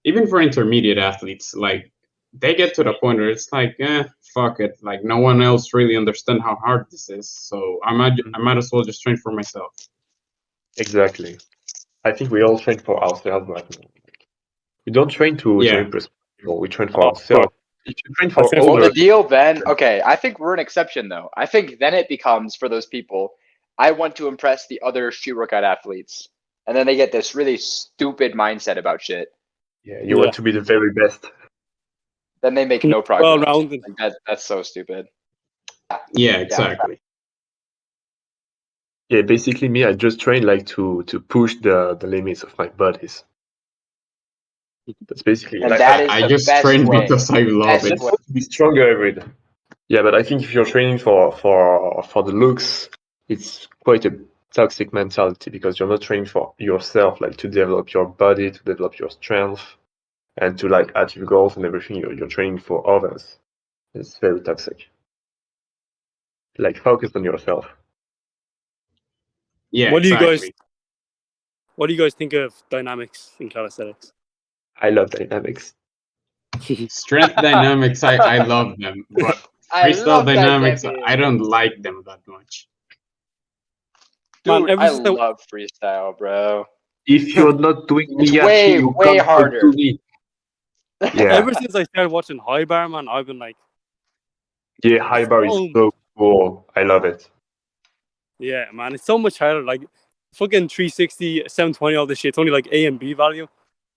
even for intermediate athletes, like they get to the point where it's like, fuck it. Like no one else really understand how hard this is. So I might as well just train for myself. Exactly. I think we all train for ourselves right now. We don't train to Yeah. impress people. We train for Oh, of course. ourselves. If you train I for train for Well, the others, deal then, okay, I think we're an exception though. I think then it becomes for those people, I want to impress the other street workout athletes. And then they get this really stupid mindset about shit. yeah, you want to be the very best. Then they make no Well progress. rounded. Like that's so stupid. Yeah, exactly. Yeah, basically me, I just train like to push the limits of my bodies. That's basically And like that is I the just best train way. because I love Best it. just way. want to be stronger every day. Yeah, but I think if you're training for the looks, it's quite a toxic mentality because you're not training for yourself, like to develop your body, to develop your strength, and to like achieve goals and everything. You're training for others. It's very toxic. Like focus on yourself. Yeah, What do you guys exactly. think of dynamics in calisthenics? I love dynamics. Strength dynamics, I love them, but I freestyle love dynamics, dynamics. I don't like them that much. Man, Dude, ever I since I love freestyle, bro. If you're not doing It's Miyachi, way, you way can't talk to harder. me. Yeah, ever since I started watching High Bar, man, I've been like, yeah, high bar is oh so cool. I love it. yeah, man, it's so much harder. Like fucking 360, 720, all this shit. It's only like A and B value,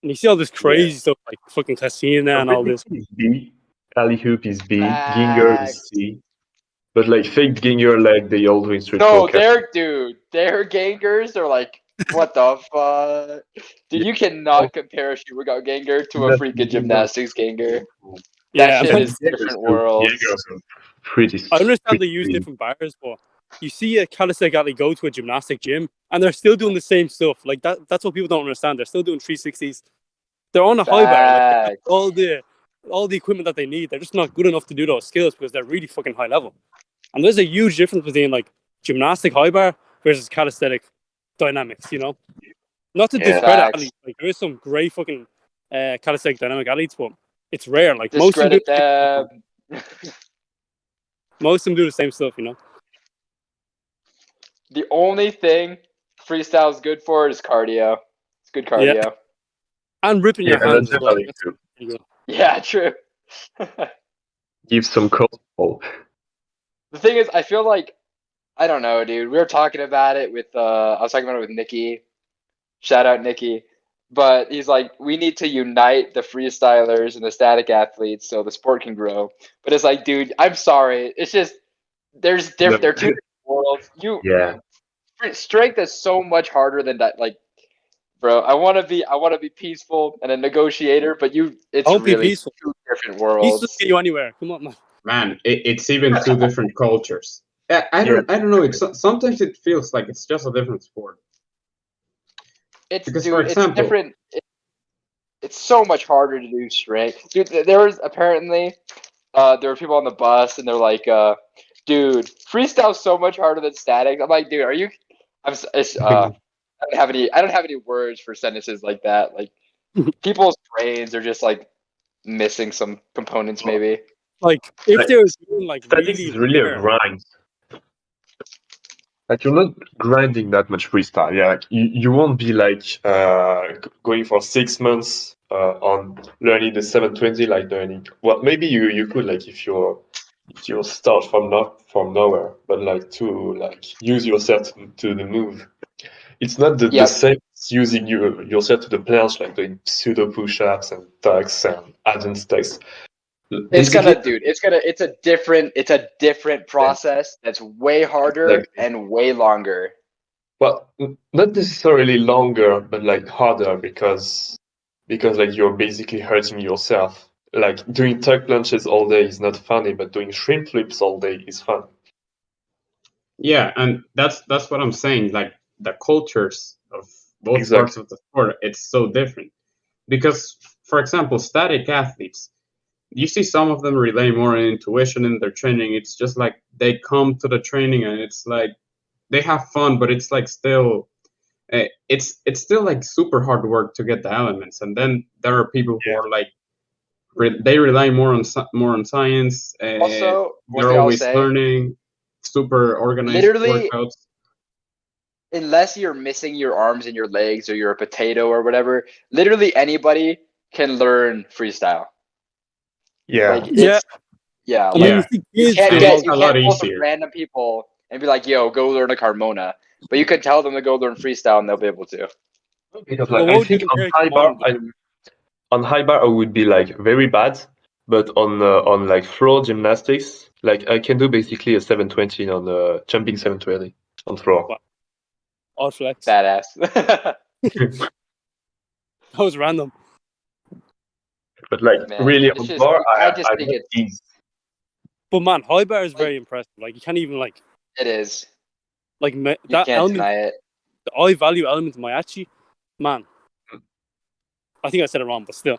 and you see all this Yeah. crazy stuff like fucking Casina and all this. Basically, it's B. Alley hoop is B. Ginger is Facts. C. But like fake Ginger, like they all do in street No, workout. their gangers are like, what the fuck? Dude, Yeah. you cannot compare a street workout ganger to a That freaking Ginger- gymnastics ganger. That Yeah, shit man. is Jaegers different too. worlds. Jaegers are pretty, I understand they pretty use clean. different bars, but you see a calisthenic athlete go to a gymnastic gym and they're still doing the same stuff. Like that's what people don't understand. They're still doing 360s. They're on a high bar. Like they have Facts. all the equipment that they need. They're just not good enough to do those skills because they're really fucking high level. And there's a huge difference between like gymnastic high bar versus calisthenic dynamics, you know? Not to Yeah. discredit Facts. athletes. Like there is some great fucking calisthenic dynamic athletes, but it's rare. Like Discredit them. most of them do the same stuff, you know? The only thing freestyle is good for is cardio. It's good Yeah. cardio. And ripping Yeah, your hands that's as well. definitely That's true. pretty good. Yeah, true. Give some control. The thing is, I feel like I don't know, dude. We were talking about it with I was talking about it with Nikki. Shout out Nikki. But he's like, we need to unite the freestylers and the static athletes so the sport can grow. But it's like, dude, I'm sorry. It's just there's No. different. They're two different worlds. Yeah. Strength is so much harder than that. Like, bro, I want to be peaceful and a negotiator, but I it's won't be really peaceful. two different Peace doesn't worlds. get you anywhere. Come on, man. Man, it's even two different cultures. I don't know. Sometimes it feels like it's just a different sport. It's Because, for dude, it's example, different. It's so much harder to do strength. Dude, there was apparently there were people on the bus and they're like, dude, freestyle's so much harder than static. I'm like, dude, are you? I don't have any words for sentences like that. Like people's brains are just like missing some components, maybe. Like if Like, they're doing like statics really is really a linear, grind. Like you're not grinding that much freestyle. Yeah, like you won't be like going for 6 months on learning the 720 like learning. Well, maybe you could like if you start from nowhere, but like to like use yourself to the move. It's not the Yep. same as using yourself to the planche, like doing pseudo push-ups and tucks and advanced tucks. It's Basically, it's a different process that's way harder like and way longer. well, not necessarily longer, but like harder because like you're basically hurting yourself. Like doing tuck lunches all day is not funny, but doing shrimp flips all day is fun. yeah, and that's what I'm saying. Like the cultures of both parts Exactly. of the sport, it's so different. Because, for example, static athletes, you see some of them rely more on intuition in their training. It's just like they come to the training and it's like they have fun, but it's like still it's still like super hard work to get the elements. And then there are people who Yeah. are like they rely more on science. Also, one They're thing I'll always say, learning, super organized literally, workouts. unless you're missing your arms and your legs or you're a potato or whatever, literally anybody can learn freestyle. Yeah. Like yeah. yeah, I mean, like you Yeah, see you kids can't and doing it's all a you lot can't pull some easier. random people and be like, "Yo, go learn a Carmona," but you could tell them to go learn freestyle and they'll be able to. Because Well, like what I would you think compare it to mine? on high bar I would be like very bad, but on like floor gymnastics, like I can do basically a 720 on jumping 720 on floor. Wow, odd flex. Badass. That was random. But like Man, really it's on just bar, I just I'm think not it's easy. But man, high bar is like very impressive. Like you can't even it is. You that can't element, deny it. the eye value element of Mayachi, man. I think I said it wrong, but still,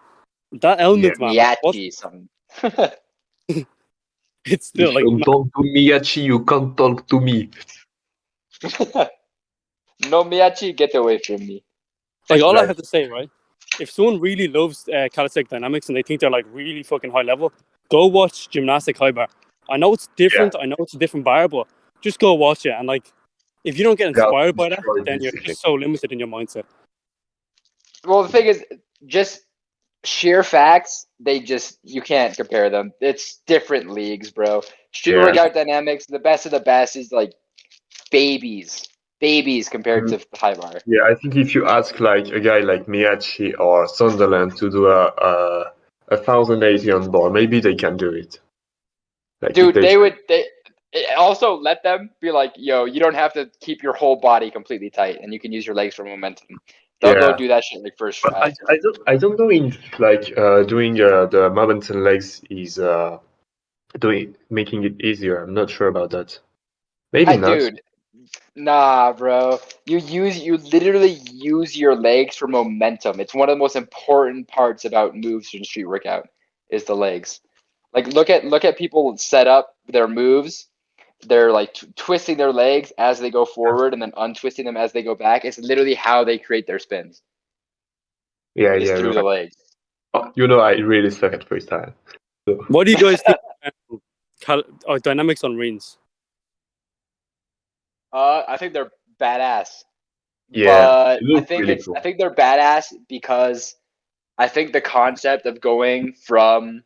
that element, man. Like, what? Miyachi something. It's still If like, you man, don't do Miyachi, you can't talk to me. No Miyachi, get away from me. like all I Like have to say, right? If someone really loves calisthenic dynamics and they think they're like really fucking high level, go watch gymnastic high bar. I know it's yeah, different. I know it's a different bar, but just go watch it. And like, if you don't get yeah, inspired by that, destroy then you're basically. just so limited in your mindset. Well, the thing is, just sheer facts, you can't compare them. It's different leagues, bro. Street Yeah. workout dynamics, the best of the best is like babies, babies compared Mm, to high bar. yeah, I think if you ask like a guy like Miyachi or Sunderland to do a 1080 on board, maybe they can do it. Like if Dude, they they also let them be like, yo, you don't have to keep your whole body completely tight, and you can use your legs for momentum. They'll go yeah. do that shit like first But try. I don't know if like doing the mountain legs is doing making it easier. I'm not sure about that. Maybe not. Dude, nah, bro. You literally use your legs for momentum. It's one of the most important parts about moves in street workout is the legs. Like look at people set up their moves. They're like twisting their legs as they go forward and then untwisting them as they go back. It's literally how they create their spins. Yeah, Is yeah, through you're the right. legs. Oh, you know, I really suck at freestyle. So, What do you guys think? Dynamics on rings. I think they're badass. yeah, But it looks really I cool. think they're badass because I think the concept of going from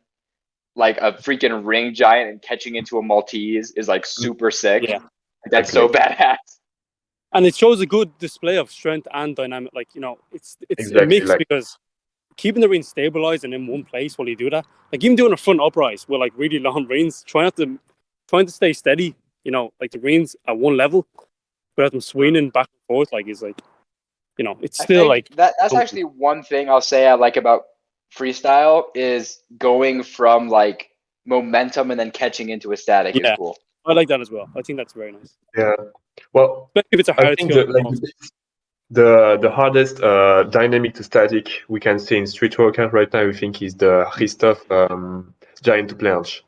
like a freaking ring giant and catching into a Maltese is like super sick. Yeah. That's so Exactly. badass. And it shows a good display of strength and dynamic. Like, it's a Exactly. mix Like because keeping the ring stabilized and in one place while you do that, like even doing a front uprise with like really long reins, trying to stay steady, like the reins at one level without them swinging back and forth, like is like, it's I still think like that's actually one thing I'll say I like about freestyle is going from like momentum and then catching into a static is Yeah. cool. I like that as well. I think that's very nice. Yeah. Well, Especially if it's a I hard think skill. the hardest dynamic to static we can see in street workout right now, I think, is the Christoph giant to planche.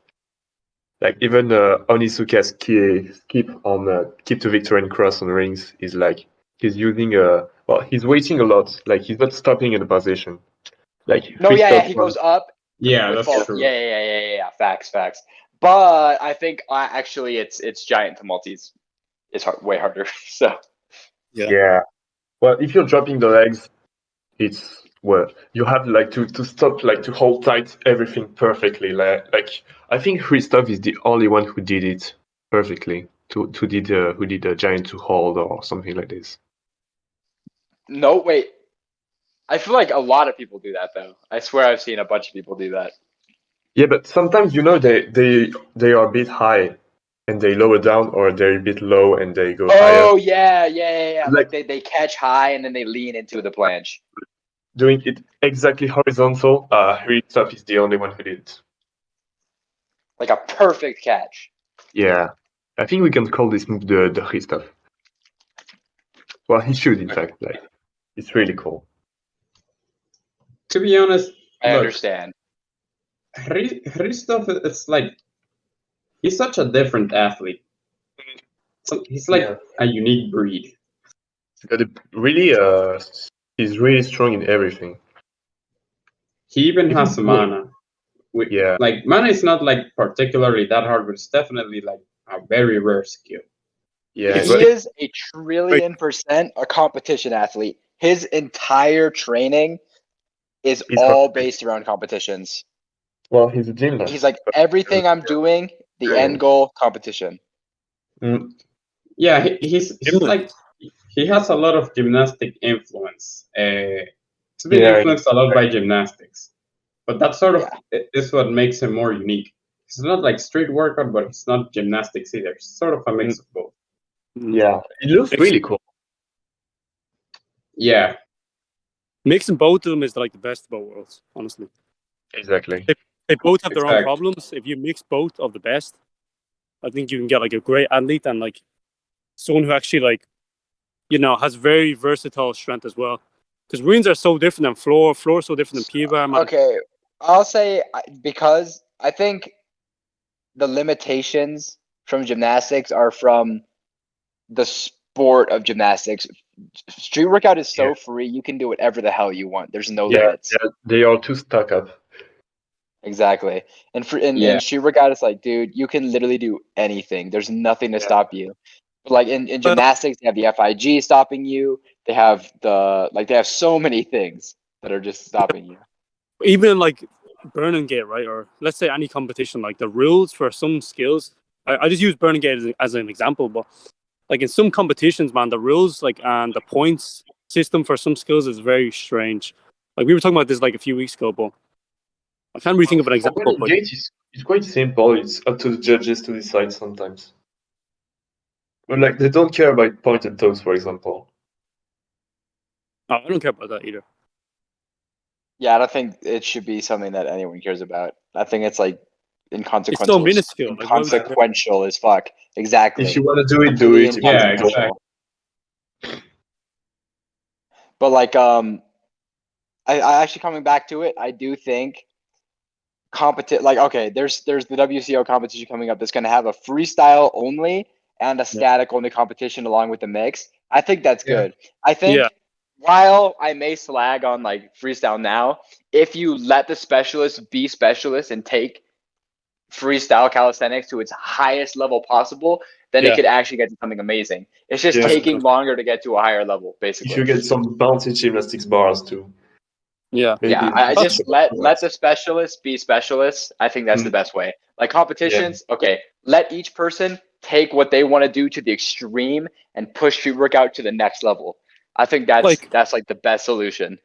Like even Onisuka's skip on keep to victory and cross on rings is like he's using he's waiting a lot. Like he's not stopping in the position. Like No, yeah, Christoph he goes up Yeah, with that's fall. true. Yeah. Facts. But I think actually it's giant to multis. It's way harder. So yeah. Well, if you're dropping the legs, it's you have like to stop, like to hold tight everything perfectly. Like I think Christoph is the only one who did it perfectly. Who did a giant to hold or something like this. no, wait. I feel like a lot of people do that though. I swear I've seen a bunch of people do that. Yeah, but sometimes they are a bit high and they lower down, or they're a bit low and they go higher. Oh yeah. Like Like they catch high and then they lean into the planche. doing it exactly horizontal. Christoph is the only one who did it. Like a perfect catch. Yeah, I think we can call this move the Christoph. Well, he should, in fact. Like, it's really cool. To be honest, I look, understand. Christoph, it's like he's such a different athlete. So he's like Yeah. a unique breed. But he's really strong in everything. He even Even has cool. mana. Yeah. Like mana is not like particularly that hard, but it's definitely like a very rare skill. Yeah, He but is a trillion% a competition athlete. His entire training is he's all competitive. based around competitions. Well, he's a gymnast. He's like, everything I'm doing, the end goal, competition. Mm, Yeah, he's like he has a lot of gymnastic influence. He's been yeah, influenced a lot by gymnastics, but that sort of Yeah. is what makes him more unique. He's not like street workout, but he's not gymnastics either. It's sort of a mix of both. yeah. It looks really cool. Yeah, Mixing both of them is like the best of both worlds, honestly. Exactly. They both have their own Exactly. problems. If you mix both of the best, I think you can get like a great athlete and like someone who actually like, has very versatile strength as well. Because rings are so different than floor. Floor is so different than P-bar. Man. Okay, I'll say because I think the limitations from gymnastics are from the sport of gymnastics. Street workout is so free; you can do whatever the hell you want. There's no limits. They are too stuck up. Exactly. And in street workout, it's like, dude, you can literally do anything. There's nothing to stop you. But like in gymnastics, they have the FIG stopping you. They have they have so many things that are just stopping you. Even like Burning Gate, right? Or let's say any competition, like the rules for some skills. I just use Burning Gate as an example, but like in some competitions, man, the rules and the points system for some skills is very strange. Like we were talking about this like a few weeks ago, but I can't really think of an example. But Gate is quite simple. It's up to the judges to decide sometimes. But like they don't care about pointed toes, for example. I don't care about that either. Yeah, I don't think it should be something that anyone cares about. I think it's like It's so inconsequential. minuscule. Like, why would you care? Consequential as fuck. Exactly. If you want to do it, do Completely it. Yeah, inconsequential. exactly. But like I actually coming back to it, I do think there's the WCO competition coming up that's going to have a freestyle only and a static only competition along with the mix. I think that's good. I think while I may slag on like freestyle now, if you let the specialists be specialists and take freestyle calisthenics to its highest level possible, then it could actually get to something amazing. It's just taking longer to get to a higher level, basically. If you get some bouncy gymnastics bars too. Yeah. Maybe I just let the specialists be specialists. I think that's the best way. Like competitions, okay, let each person take what they want to do to the extreme and push street workout to the next level. I think that's like the best solution.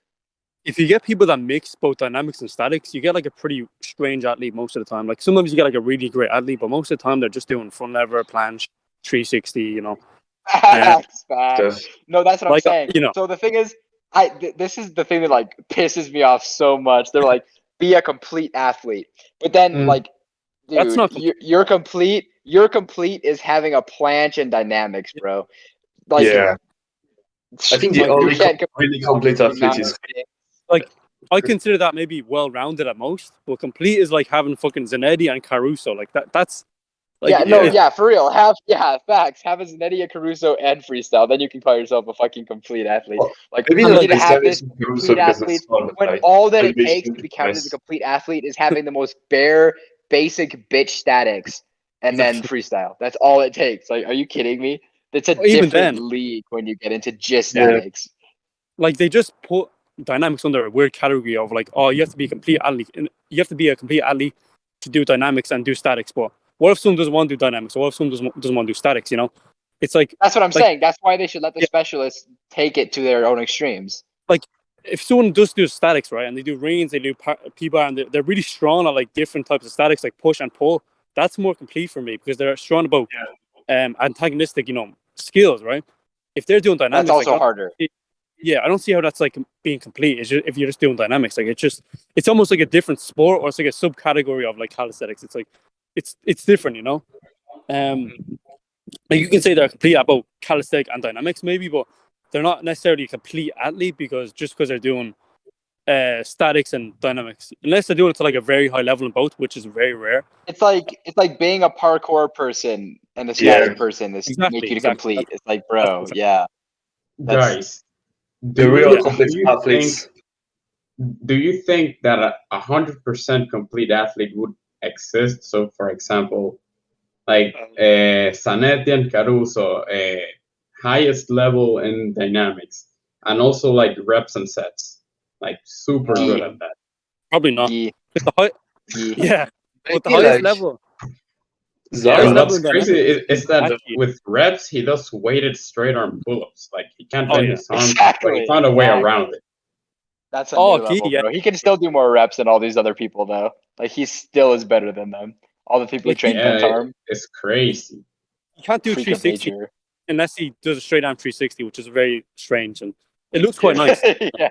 If you get people that mix both dynamics and statics, you get like a pretty strange athlete most of the time. Like sometimes you get like a really great athlete, but most of the time they're just doing front lever, planche, 360, Facts. No, that's what I'm Like, saying. So the thing is, this is the thing that like pisses me off so much. They're like, be a complete athlete, but then like That's Dude, not complete. you're complete. You're complete is having a planche and dynamics, bro. Like, Yeah, I think the Like, you only can't really complete complete the athlete amount is of things. like I consider that maybe well-rounded at most, but complete is like having fucking Zanetti and Caruso. Like that's like Yeah, no, Yeah. yeah, for real. Facts. Have a Zanetti, Caruso, and freestyle. Then you can call yourself a fucking complete athlete. Well, Like, maybe for and not me like to have Calisthenics this and Caruso complete because that's athlete, fun, but when like all that it takes elevation to is be counted as a nice. complete athlete is having the most bare, basic bitch statics and then exactly. freestyle. That's all it takes. Like, are you kidding me? It's a Even different then, league when you get into just Yeah. statics. like they just put dynamics under a weird category of like, oh, you have to be a complete athlete. You have to be a complete athlete to do dynamics and do statics. But what if someone doesn't want to do dynamics? Or what if someone doesn't want to do statics? You know, it's That's what I'm like saying. That's why they should let the yeah, specialists take it to their own extremes. like if someone does do statics, right, and they do reins, they do P-bar, and they're really strong at like different types of statics, like push and pull. That's more complete for me because they're strong about antagonistic, skills, right? If they're doing That's dynamics, like also harder. yeah, I don't see how that's like being complete. It's just, if you're just doing dynamics, like it's almost like a different sport, or it's like a subcategory of like calisthenics. It's like it's different, you know. Um, like you can say they're complete about calisthenics and dynamics, maybe, but they're not necessarily a complete athlete because they're doing statics and dynamics, unless they're doing it to like a very high level in both, which is very rare. It's like being a parkour person and a Yeah. static person is make Exactly, you exactly. complete. It's like, That's bro, perfect. yeah. That's Guys, The do real you Yeah. do complex you think athletes. do you think that a 100% complete athlete would exist? So, for example, like Zanetti and Caruso, highest level in dynamics, and also like reps and sets, like super good Gee, at that. Probably not. gee, It's the high, gee. yeah, but the Maybe highest like level, Yeah, highest and Zara. level what's in crazy dynamics is that actually. with reps he does weighted straight arm pull-ups. Like he can't Oh bend yeah. his arms, but he Exactly, found a way around exactly. it. That's a Oh, new gee, level, yeah. bro. He can still do more reps than all these other people, though. Like he still is better than them. All the people who Like train Bentarm, It's crazy. he can't do freak of 360 nature. unless he does a straight arm 360, which is very strange and it looks quite Yeah. nice. Yeah,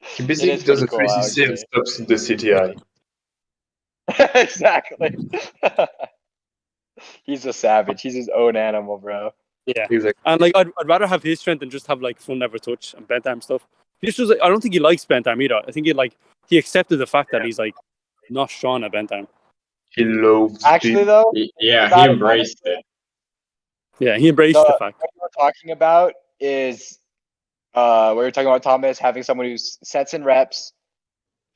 He it basically is does pretty a cool 360 and actually. stops the CTI. Exactly. He's a savage. He's his own animal, bro. Yeah, Exactly. and like I'd rather have his strength than just have like full never touch and bent arm stuff. He just was like, I don't think he likes bent arm either. I think he accepted the fact that he's like not strong at bent arm. He loves Actually, being. though, Yeah, he about it, embraced honestly, it. Yeah, he embraced the the fact. what you were talking about is we were talking about Thomas having someone who's sets and reps,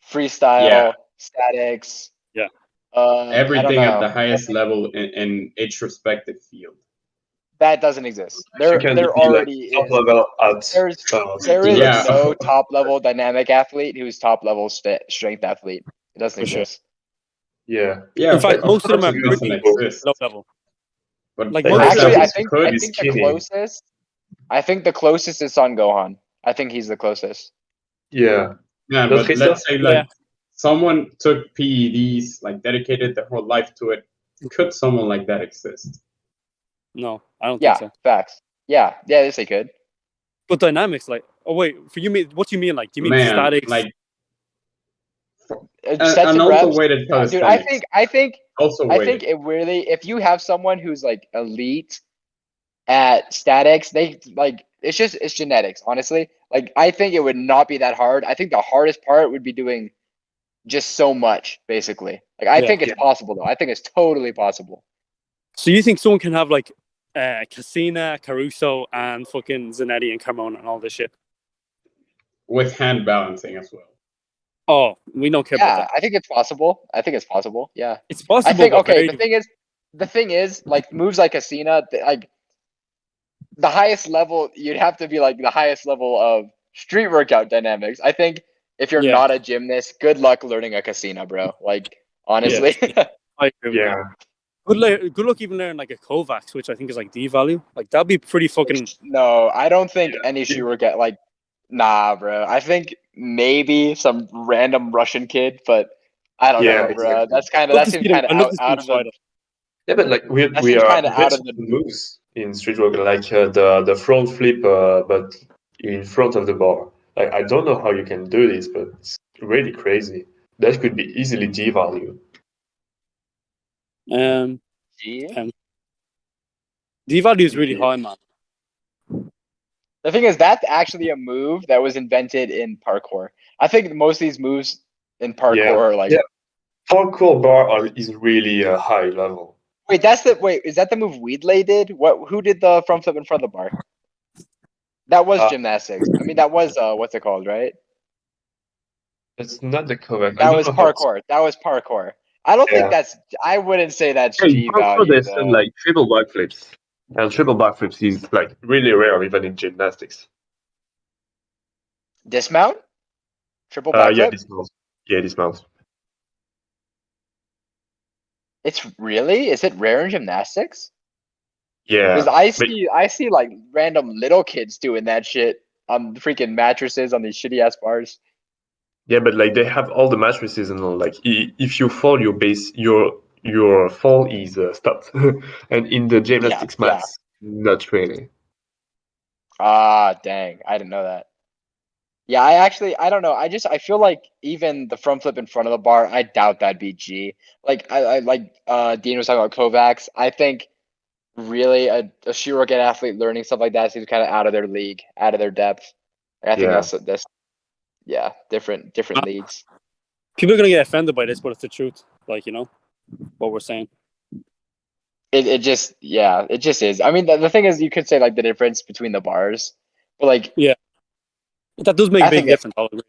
Yeah, freestyle, statics. Yeah, I don't everything at know. the highest level in each respective field. That doesn't exist. You There, can there be like already top is. level at There's, there is Yeah, reps. no top level dynamic athlete who's top level strength athlete. It doesn't for sure. exist. Yeah. yeah. In Of, fact, Like, of most of them course, are it you doesn't pretty know, low exist. level. But Like like for most of them Actually, are Zanetti I is example, think I pretty could think the skinny. closest. I think the closest is Son Gohan. I think he's the closest. Yeah. yeah. Not But Risa? let's say yeah. like someone took PEDs, like dedicated their whole life to it. Could someone like that exist? No, I don't think Yeah, so. facts. Yeah, yes, they could. But dynamics, like, oh wait, for you mean what do you mean? Like, do you mean Man, statics? like, Sets and and also reps. weighted Yeah, dude. I calisthenics. think. I think. Also I think weighted. it really. If you have someone who's like elite at statics, they like it's genetics. Honestly, like I think it would not be that hard. I think the hardest part would be doing just so much, basically. Like I Yeah. think it's possible though. I think it's totally possible. So you think someone can have like Casina, Caruso, and fucking Zanetti and Carmona and all this shit? With hand balancing as well. Oh, we don't care about Yeah, that. I think it's possible. I think it's possible. Yeah. It's I possible, think but okay, very the thing is like moves like Casina, like the highest level you'd have to be like the highest level of street workout dynamics. I think if you're yeah, not a gymnast, good luck learning a Casina, bro. Like yeah. honestly. I agree with that. Yeah. Good luck even learning like a Kovacs, which I think is like D value. Like that'd be pretty fucking. No, I don't think Yeah. any street workout like nah, bro. I think maybe some random Russian kid, but I don't Yeah, know, bro. exactly. That seems kind of I'd love to see out them of try the that. Yeah, but like we that we seems are kind of we out have of some the moves in street work like the front flip, but in front of the bar. Like I don't know how you can do this, but it's really crazy. That could be easily G value. G. D value is really G. high, man. The thing is, that's actually a move that was invented in parkour. I think most of these moves in parkour Yeah. are like. Yeah. Parkour bar is really a high level. Wait, is that the move Weedley did? Who did the front flip in front of the bar? That was Uh, gymnastics. I mean, that was what's it called, right? it's not the correct. I That don't was know how it's. parkour. That was parkour. I don't think Yeah. that's. I wouldn't say that's Yeah, in G parkour, value there's some though. like triple backflips. And triple backflips is like really rare even in gymnastics. Dismount, triple Yeah, backflip. dismounts. Yeah, dismounts. It's really? Is it rare in gymnastics? Because Yeah. I see like random little kids doing that shit on freaking mattresses on these shitty ass bars. Yeah, but like they have all the matrices and all. Like if you fall, your fall is stopped. And in the Yeah, gymnastics yeah. mats, not really. Ah, dang. I didn't know that. Yeah, I don't know. I feel like even the front flip in front of the bar, I doubt that'd be G. Like I like Dean was talking about Kovacs. I think really a Shuriken athlete learning stuff like that seems kind of out of their league, out of their depth. I think Yeah. that's yeah, different leagues. People are gonna get offended by this, but it's the truth. Like, what we're saying. It just it just is. I mean the thing is you could say like the difference between the bars, but like Yeah, that does make a I big think difference. I'll agree.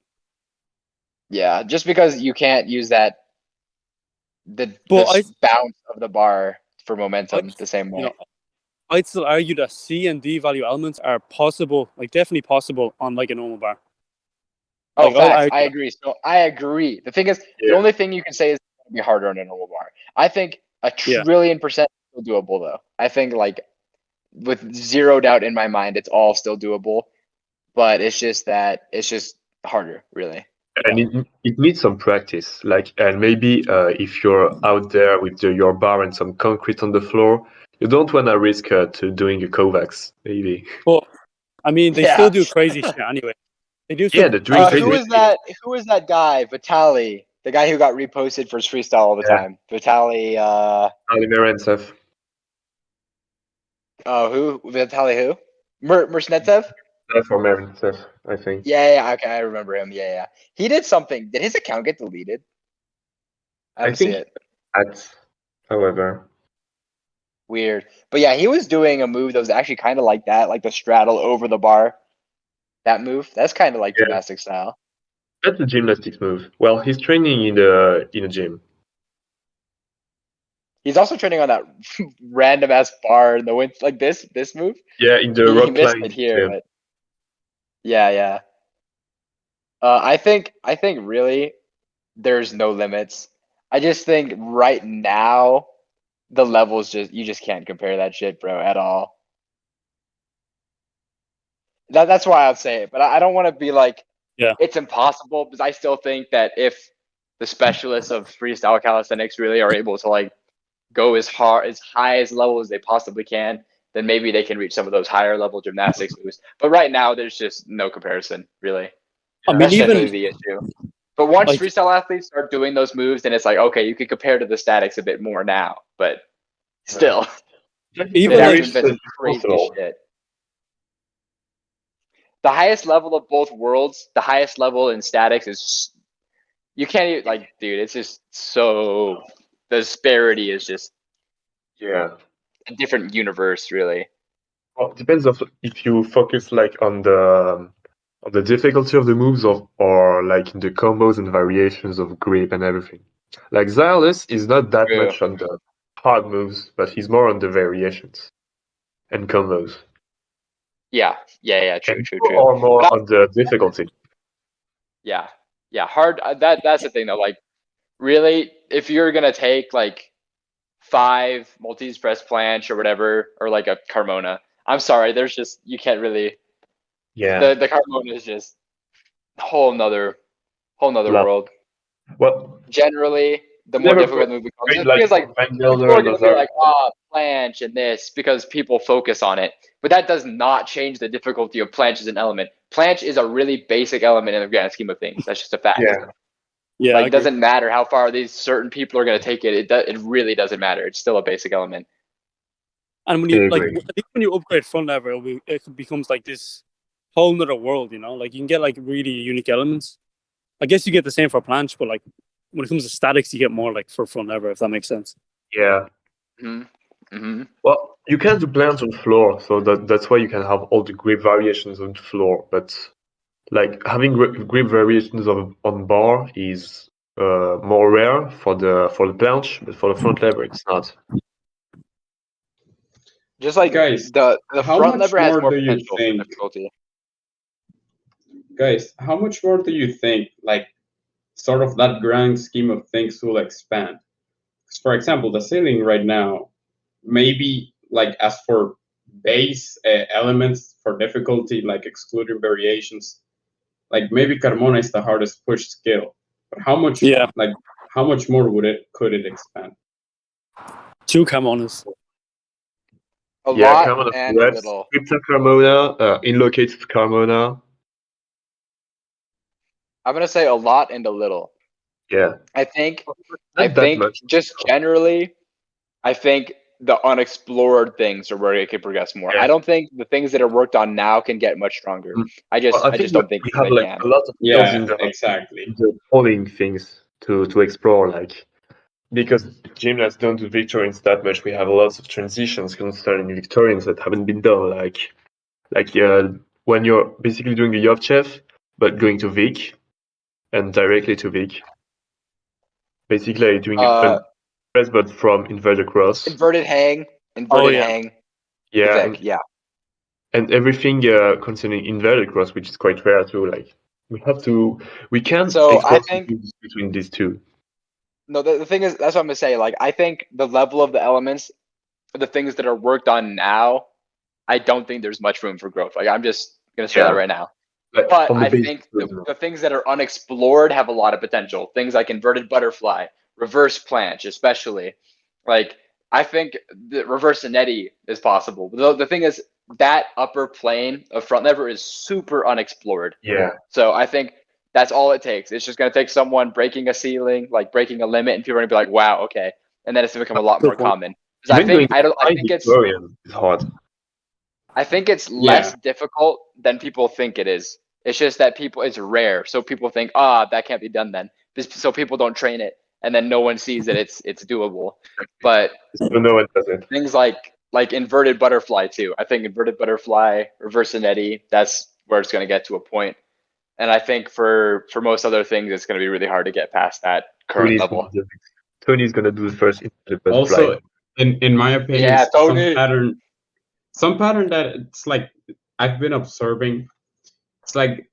yeah, just because you can't use that the But I, bounce of the bar for I, momentum the same you way. know, I'd still argue that C and D value elements are possible, like definitely possible on like a normal bar. Oh, Like I'll facts. argue I that. agree. So I agree. The thing is, the Yeah. only thing you can say is it's going to be harder on a normal bar. I think a Yeah. trillion% still doable though. I think like with zero doubt in my mind, it's all still doable. But it's just harder, really. And it needs some practice. Like, and maybe if you're out there with your bar and some concrete on the floor, you don't want to risk to doing a Kovacs, maybe. But I mean, they still Yeah. do crazy shit anyway. They do Yeah, some they're doing crazy Who crazy is shit. that? Who is that guy? Vitali, the guy who got reposted for his freestyle all the Yeah. time. Vitali. Oliver and stuff. Oh, who? Vitali who? Mersnetsev? For Marin stuff, I think. Yeah. Okay, I remember him. Yeah. He did something. Did his account get deleted? I I don't see think it. however. Weird. But yeah, he was doing a move that was actually kind of like that, like the straddle over the bar. That move. That's kind of like Yeah, gymnastic style. that's a gymnastics move. Well, he's training in a gym. He's also training on that random ass bar in the wind, like this move. Yeah, in the He rock missed it climbing here, gym. but yeah. I think really there's no limits. I just think right now the levels you just can't compare that shit, bro, at all. That's why I'd say it, but I don't want to be like Yeah. it's impossible because I still think that if the specialists of freestyle calisthenics really are able to like go as high as level as they possibly can, then maybe they can reach some of those higher level gymnastics moves. But right now, there's just no comparison, really. I mean, That's even generally the issue. But once like freestyle athletes start doing those moves, then it's like, okay, you can compare to the statics a bit more now. But still, even they'd have to like invent some crazy impossible. shit. The highest level of both worlds, the highest level in statics is you can't even like, dude. It's just so the disparity is just Yeah. a different universe, really. Well, it depends of if you focus like on the difficulty of the moves or like in the combos and variations of grip and everything. Like Xylus is not that True. much on the hard moves, but he's more on the variations and combos. Yeah. True. And you are more But on the difficulty. yeah, hard. That's the thing though. Like, really, if you're gonna take like 5 multis press planche or whatever, or like a Carmona, I'm sorry. There's just you can't really. Yeah. The Carmona is just whole nother Love. world. Well, Generally, the more never difficult the move becomes, played the thing like is like Van people are Gelder, gonna those be are like, planche and this because people focus on it. But that does not change the difficulty of planche as an element. Planche is a really basic element in the grand scheme of things. That's just a fact. yeah. Yeah, Like I it agree. doesn't matter how far these certain people are going to take it. It really doesn't matter. It's still a basic element. And when I you agree. I think when you upgrade front lever, it becomes like this whole nother world. You know, like you can get like really unique elements. I guess you get the same for planche, but like when it comes to statics, you get more like for front lever, if that makes sense. Yeah. Well, you can do plans on floor, so that's why you can have all the grip variations on floor. But like having grip variations on bar is more rare for the planche, but for the front lever, it's not. Just like Guys, the how front much lever has more more do you potential for think? difficulty. Guys, how much more do you think, like, sort of that grand scheme of things will expand? 'Cause, for example, the ceiling right now, maybe like as for base elements for difficulty, like excluding variations, like maybe Carmona is the hardest push skill. But Yeah, how much more could it expand? 2 Carmonas. A Yeah, lot Carmona and a reps, little. Crypto Carmona, inlocated Carmona. I'm gonna say a lot and a little. Yeah, I think not that much. just generally, I think the unexplored things are where it can progress more. Yeah. I don't think the things that are worked on now can get much stronger. I Well, I think just don't think we have they like can. a lot of skills Yeah, exactly. in the polling things to explore, like because gymnasts don't do Victorians that much. We have lots of transitions concerning Victorians that haven't been done, like when you're basically doing the Yovchev, but going to Vic and directly to Vic. Basically doing a press but from inverted cross. Inverted hang, Oh yeah, hang. Yeah, Vic, yeah. and everything concerning inverted cross, which is quite rare too. Like we can So I explore think something between these two. no. The thing is, that's what I'm gonna say. Like I think the level of the elements, the things that are worked on now, I don't think there's much room for growth. Like I'm just gonna say that Yeah, right now. like But on the I base. think the things that are unexplored have a lot of potential. Things like inverted butterfly, reverse planche, especially. Like I think the reverse Anetti is possible. The thing is that upper plane of front lever is super unexplored. Yeah, So I think that's all it takes. It's just gonna take someone breaking a ceiling, like breaking a limit, and people are gonna be like, "Wow, okay," and then it's gonna become a lot good more point. common. Because even going I high think Victorian is hard. it's less Yeah, difficult than people think it is. It's just that it's rare, so people think, that can't be done then. So people don't train it, and then no one sees that it's doable. But So no one does it. things like inverted butterfly too. I think inverted butterfly, reverse Anetti, that's where it's going to get to a point. And I think for most other things, it's going to be really hard to get past that current level. Tony's gonna do the first inverted butterfly. also in my opinion, Yeah, Tony. some pattern that it's like I've been observing. It's like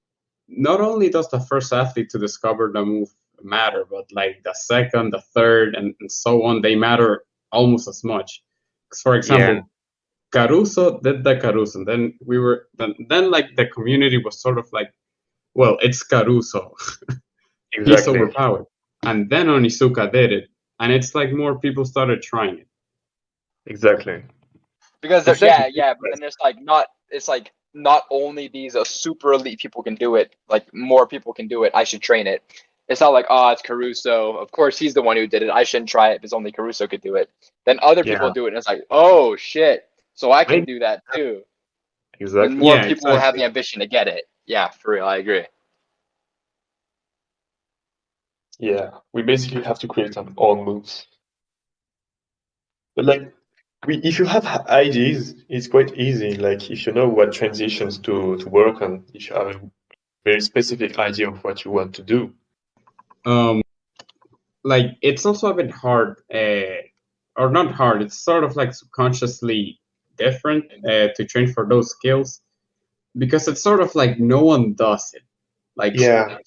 not only does the first athlete to discover the move matter, but like the second, the third, and so on, they matter almost as much. 'Cause for example, Caruso did the Caruso, and then like the community was sort of like, well, it's Caruso, he's Exactly. overpowered, and then Onizuka did it, and it's like more people started trying it. Exactly. Because It's like but then it's like not only these super elite people can do it, like more people can do it. I should train it. It's not like, it's Caruso. Of course, he's the one who did it. I shouldn't try it because only Caruso could do it. Then other people yeah, do it, and it's like, oh shit, so I can maybe do that too. And exactly. more Yeah, people will have exactly. the ambition to get it. Yeah, for real, I agree. Yeah, we basically have to create our own moves. But like, if you have ideas, it's quite easy. Like, if you know what transitions to work on, if you have a very specific idea of what you want to do. Um, like it's also a bit hard, or not hard. It's sort of like subconsciously different to train for those skills because it's sort of like no one does it. Like, Yeah,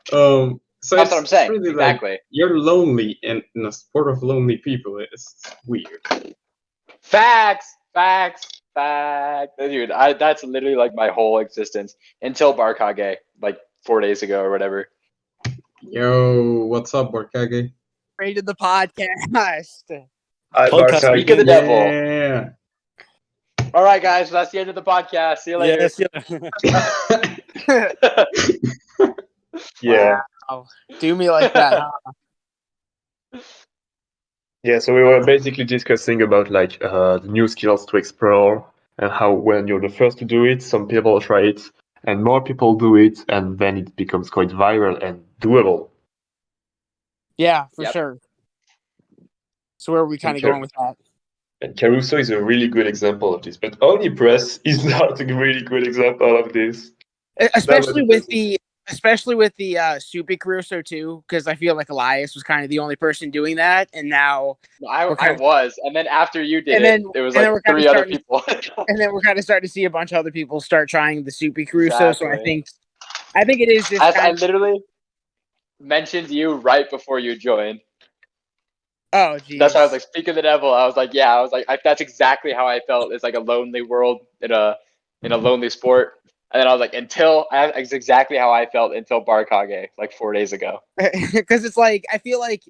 so That's what I'm it's saying. really like Exactly. you're lonely in a sport of lonely people. It's weird. Facts. Dude, that's literally like my whole existence until Barkage, like 4 days ago or whatever. Yo, what's up, Barkage? Rated the podcast. Podcast Speak of the devil. Yeah. All right, guys. So that's the end of the podcast. See you later. Yes, yeah. yeah. Wow. Do me like that, huh? Yeah, so we were basically discussing about like the new skills to explore and how when you're the first to do it, some people try it and more people do it, and then it becomes quite viral and doable. Yeah, for Yep. sure. So where are we kind of Okay. going with that? And Caruso is a really good example of this, but Only Press is not a really good example of this. Especially with the Super Caruso too, because I feel like Elias was kind of the only person doing that, and now we're I kind of, was, and then after you did and it, then it was and like then we're kind of 3 other starting, people. and then we're kind of starting to see a bunch of other people start trying the Super Caruso. So Exactly. I think it is just As I kind of, literally mentioned you right before you joined. oh That's why I was geez. like, speak of the devil. I was like, yeah. I was like, that's exactly how I felt. It's like a lonely world in a lonely sport. And then I was like, it's exactly how I felt until Barkage like 4 days ago. Because it's like I feel like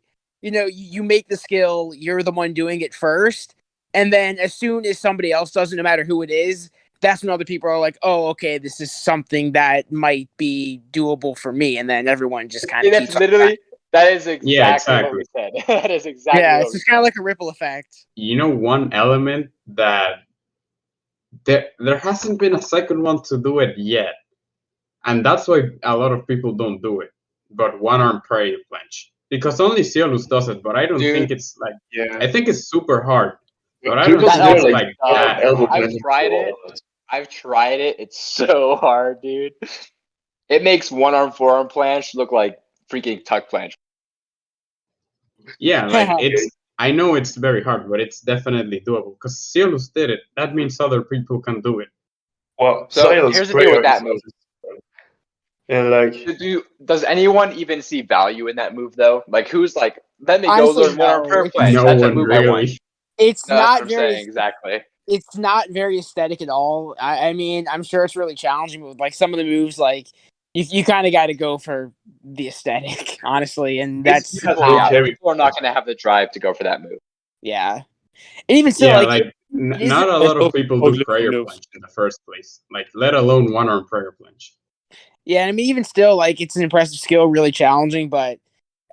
you make the skill, you're the one doing it first, and then as soon as somebody else does it, no matter who it is, that's when other people are like, oh, okay, this is something that might be doable for me, and then everyone just kind of That's keeps on literally that is Yeah, exactly what exactly. we said. That is exactly yeah, what it's we just kind of said. like a ripple effect. You know, one element that there hasn't been a second one to do it yet, and that's why a lot of people don't do it. But one arm prayer planche, because only Ciolus does it, but I don't think Dude, it's like Yeah. I think it's super hard, but I Do you don't that think consider it's also like like sucks. that elbow hard. I've planche tried it. I've tried it. It's so hard, dude. It makes one arm forearm planche look like freaking tuck planche. Yeah, like it's. I know it's very hard, but it's definitely doable because Ciolus did it. That means other people can do it. Well, So silence here's the deal with prayer that is move. and like Does anyone even see value in that move though? Like who's like, let me go Honestly, learn one arm no. prayer planche. No That's a one move I want. really. It's No, that's what not I'm very. saying exactly. It's not very aesthetic at all. I mean, I'm sure it's really challenging, but like some of the moves, like you kind of got to go for the aesthetic, honestly, and this that's has how. no Yeah, carry. people are not going to have the drive to go for that move. Yeah, and even still, Yeah, like like it not isn't. a It's lot of people do totally prayer new. planche in the first place. Like, let alone one arm prayer planche. Yeah, I mean, even still, like it's an impressive skill, really challenging, but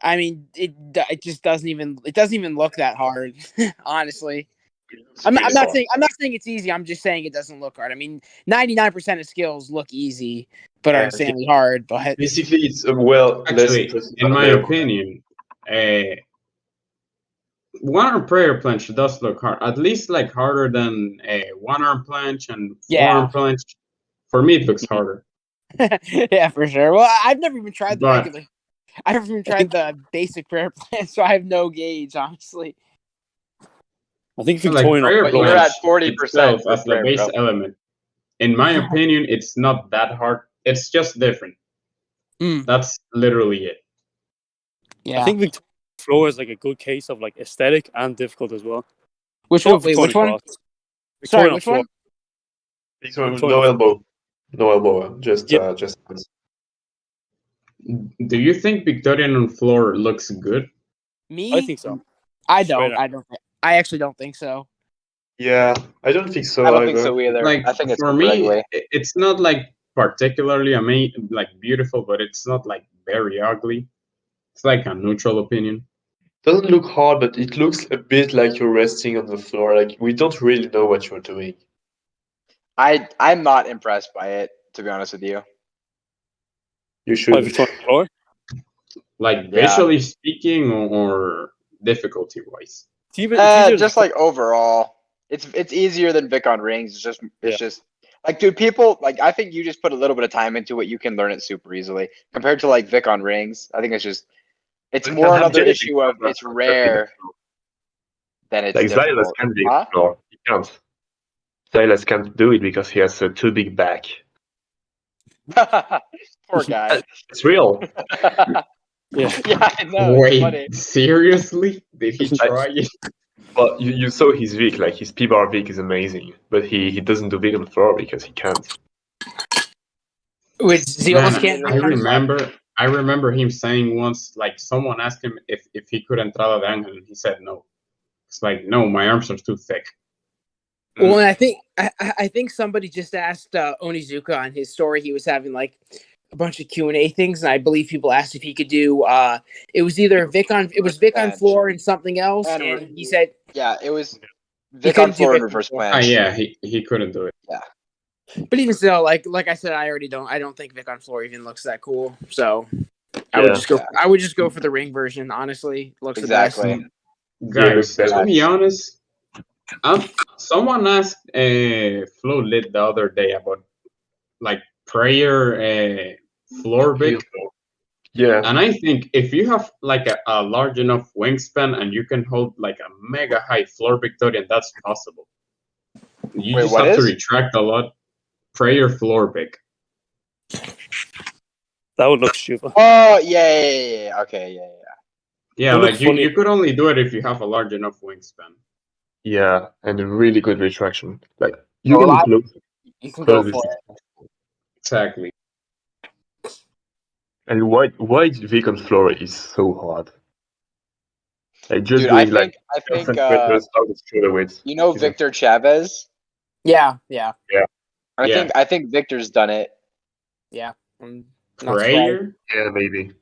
I mean, it just doesn't even look that hard, honestly. It's really hard. I'm not saying it's easy. I'm just saying it doesn't look hard. I mean, 99% of skills look easy, but are Yeah, insanely hard. But basically, it's a well less Actually, impressive in my move. opinion, one arm prayer planche does look hard. At least like harder than a one arm planche and yeah, forearm planche. For me, it looks harder. yeah, for sure. Well, I've never even tried the But regular. I've never even I tried think the basic prayer plan, so I have no gauge, honestly. like Victorian prayer But you're planche at 40% itself for as the prayer, base bro. element, in my opinion, it's not that hard. It's just different. Mm, That's literally it. I yeah. think Victorian floor is like a good case of like aesthetic and difficult as well. Which So one? Wait, Victorian which one? cross. Sorry, Victorian which floor. one? This one, Victorian no floor. elbow, no elbow, just Yeah, just. Do you think Victorian on floor looks good? I Me? think so. I Straight don't. up. I actually don't think so. Yeah, I don't think I so don't think either. so either. Like I think it's for super me, ugly. it's not like particularly like beautiful, but it's not like very ugly. It's like a neutral opinion. Doesn't look hard, but it looks a bit like you're resting on the floor. Like we don't really know what you're doing. I'm not impressed by it, to be honest with you. You By should. Victorian floor. Like Yeah. visually speaking, or difficulty wise. It's easier than Just like overall, it's easier than Vic on rings. It's yeah. just like, dude, people like, I think you just put a little bit of time into it, you can learn it super easily compared to like Vic on rings. I think it's You more can have another genetic issue of problems it's for everything. rare than it's Like Xylas difficult. can't be Huh? explored. He can't. Silas can't do it because he has a too big back. Poor guy. It's real. Yeah. Yeah, I know. It's Wait, funny. seriously? Did he I, try it? well, you saw his Vic, like his P-bar Vic is amazing, but he doesn't do Vic on the floor because he can't. Which Man, Zealous can't I do on the floor? remember him saying once, like someone asked him if he could entrada de ángel, and he said no. It's like, no, my arms are too thick. Well, and I think somebody just asked Onizuka on his story. He was having like a bunch of Q&A things, and I believe people asked if he could do. It was either Vic on Bench. floor and something else, And and he said Yeah, it was he Vic on couldn't do floor and Vic on reverse floor. Ah, planche. yeah, he couldn't do it. But even still, like I said, I don't think Vic on floor even looks that cool. So I would just go. Yeah. I would just go for the ring version. Honestly, looks Exactly. the best. Guys, better. to be honest, someone asked Flo Lit the other day about like prayer floor Vic. Yeah, And I think if you have like a large enough wingspan and you can hold like a mega high floor Victorian, that's possible. You Wait, just what have to is? retract a lot. Prayer floor Vic. That would look stupid. Oh yeah. Okay, yeah. Yeah, Would look like you funny. could only do it if you have a large enough wingspan. yeah, and a really good retraction. Like you So a can lot. close, You can go close for this. it. Exactly. And why Vic on floor is so hard. Like just Dude, I doing like think centimeters out of shoulder width. you know isn't- Victor Chavez? Yeah. Yeah. I think Victor's done it. I'm not surprised. Prayer? Yeah, maybe.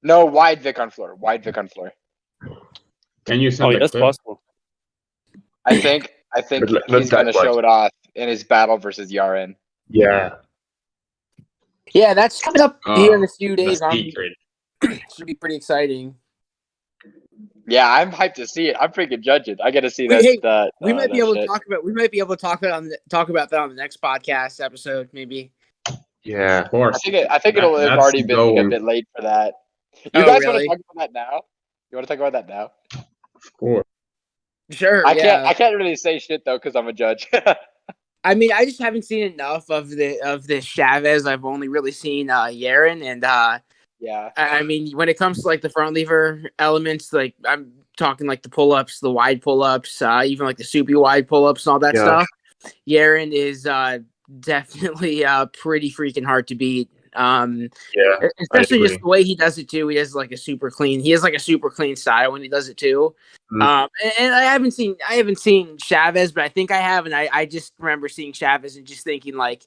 No, wide Vic on floor. Wide Vic on floor. Can you Oh, send yeah, a that's clip? possible. I think But not he's that gonna show much. it off in his battle versus Yaren. Yeah, Yeah, that's coming up here in a few The days. secret. Should be pretty exciting. Yeah, I'm hyped to see it. I'm freaking judging. I gotta see Hey, that. we might be that able to shit. talk about. We might be able to talk about that on the next podcast episode, maybe. yeah. Of course. I think it'll have That's already been like a going. bit late for that. You Oh, guys want to really? talk about that now? You want to talk about that now? Of course. Sure. I Yeah. can't really say shit though because I'm a judge. I mean, I just haven't seen enough of this Chavez. I've only really seen Yaren, and yeah. I mean, when it comes to like the front lever elements, like I'm talking like the pull ups, the wide pull ups, even like the soupy wide pull ups and all that Yeah. stuff. Yaren is definitely pretty freaking hard to beat. Yeah, Especially just agree. the way he does it too. He has like a super clean. He has like a super clean style when he does it too. And I haven't seen Chavez, but I think I have, and I just remember seeing Chavez and just thinking like,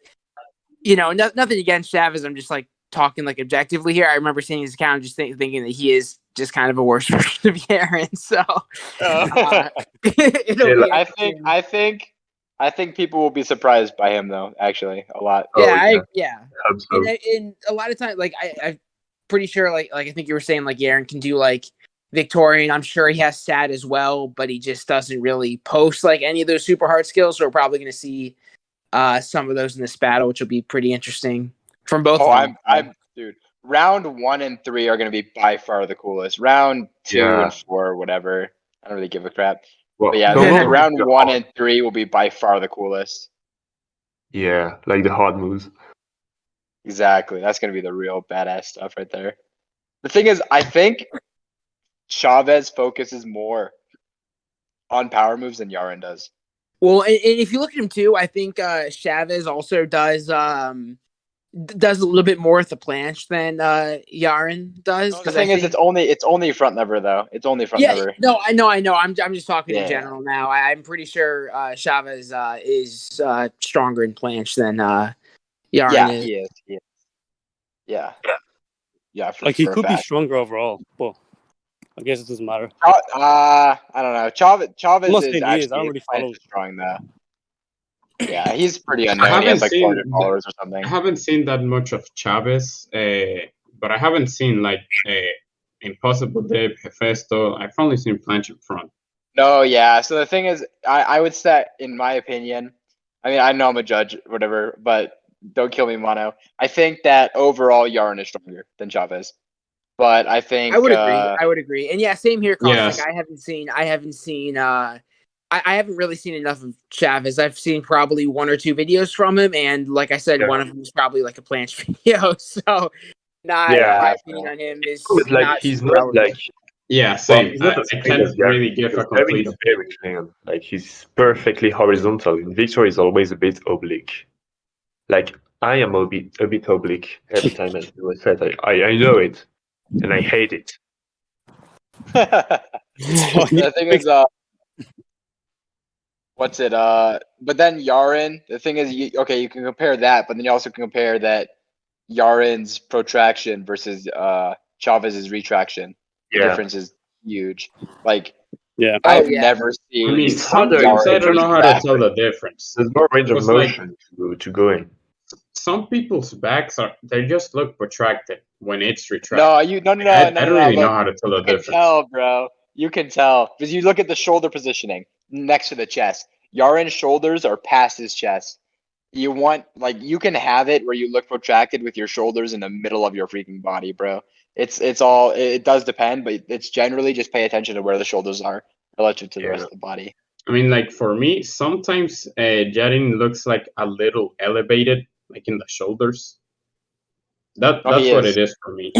nothing against Chavez. I'm just like talking like objectively here. I remember seeing his account, and just thinking that he is just kind of a worse version of Yaren. So it'll be I think people will be surprised by him though. Actually, a lot. Oh, yeah. I hope so. And a lot of times, like I'm pretty sure, like I think you were saying, like Yaren can do like Victorian. I'm sure he has stat as well, but he just doesn't really post like any of those super hard skills. So we're probably going to see some of those in this battle, which will be pretty interesting from both. Oh, of them. I'm dude. Round 1 and 3 are gonna be by far the coolest. Round 2 Yeah. and 4, whatever. I don't really give a crap. Well, But yeah, don't Yeah. forget round the 1 hard- and 3 will be by far the coolest. Yeah, like the hard moves. Exactly. That's gonna be the real badass stuff right there. The thing is, I think Chavez focuses more on power moves than Yaren does. Well, and if you look at him too, I think Chavez also does a little bit more with the planche than Yaren does. The thing is, it's only front lever though. It's only front lever. No, I know. I'm just talking in Yeah. general now. I'm pretty sure Chavez is stronger in planche than Yaren Yeah, is. he is. Yeah. Yeah, Like he for a could be fact. stronger overall, but I guess it doesn't matter. I don't know. Chavez I'm not is saying he is. I don't actually really quite follow. strong though. Yeah, he's pretty I unknown. He has haven't like seen 400 followers or something. I haven't seen that much of Chavez, but I haven't seen like Impossible Dip, Hefesto. I've only seen Planche up front. No, yeah. So the thing is, I would say, in my opinion, I mean, I know I'm a judge, whatever, but don't kill me, Mono. I think that overall Yaren is stronger than Chavez. But I think I would agree. And yeah, same here, Caustic. Yes. I haven't seen I haven't really seen enough of Chavez. I've seen probably 1 or 2 videos from him, and like I said, one of them is probably like a planche video. So my opinion on him is It's like not he's super not relevant. like Yeah, well, same. he's not I as clean can't as really Gary. give a Because Gary complete. is very clean. Like he's perfectly horizontal. In Victor is always a bit oblique. Like I am a bit oblique every time I do a set. I know it, and I hate it. the thing is, what's it? But then Yaren, the thing is, you can compare that, but then you also can compare that Yarin's protraction versus Chavez's retraction. The Yeah. difference is huge. Like, Yeah. I've yeah. never I seen. mean, It's harder in sometimes I Yarin don't know terms how of to back. tell the difference. There's more range of Because, like, motion to go in. some people's backs they just look protracted when it's retracted. No, you no no no I no don't no. really know Look, how to tell the you can difference. tell, bro. You can tell because you look at the shoulder positioning next to the chest. Yarin's shoulders are past his chest. You want like you can have it where you look protracted with your shoulders in the middle of your freaking body, bro. It's all it does depend, but it's generally just pay attention to where the shoulders are relative to the rest Yeah. of the body. I mean, like for me, sometimes Jarin looks like a little elevated, like in the shoulders. No, That's he what is. it is for me.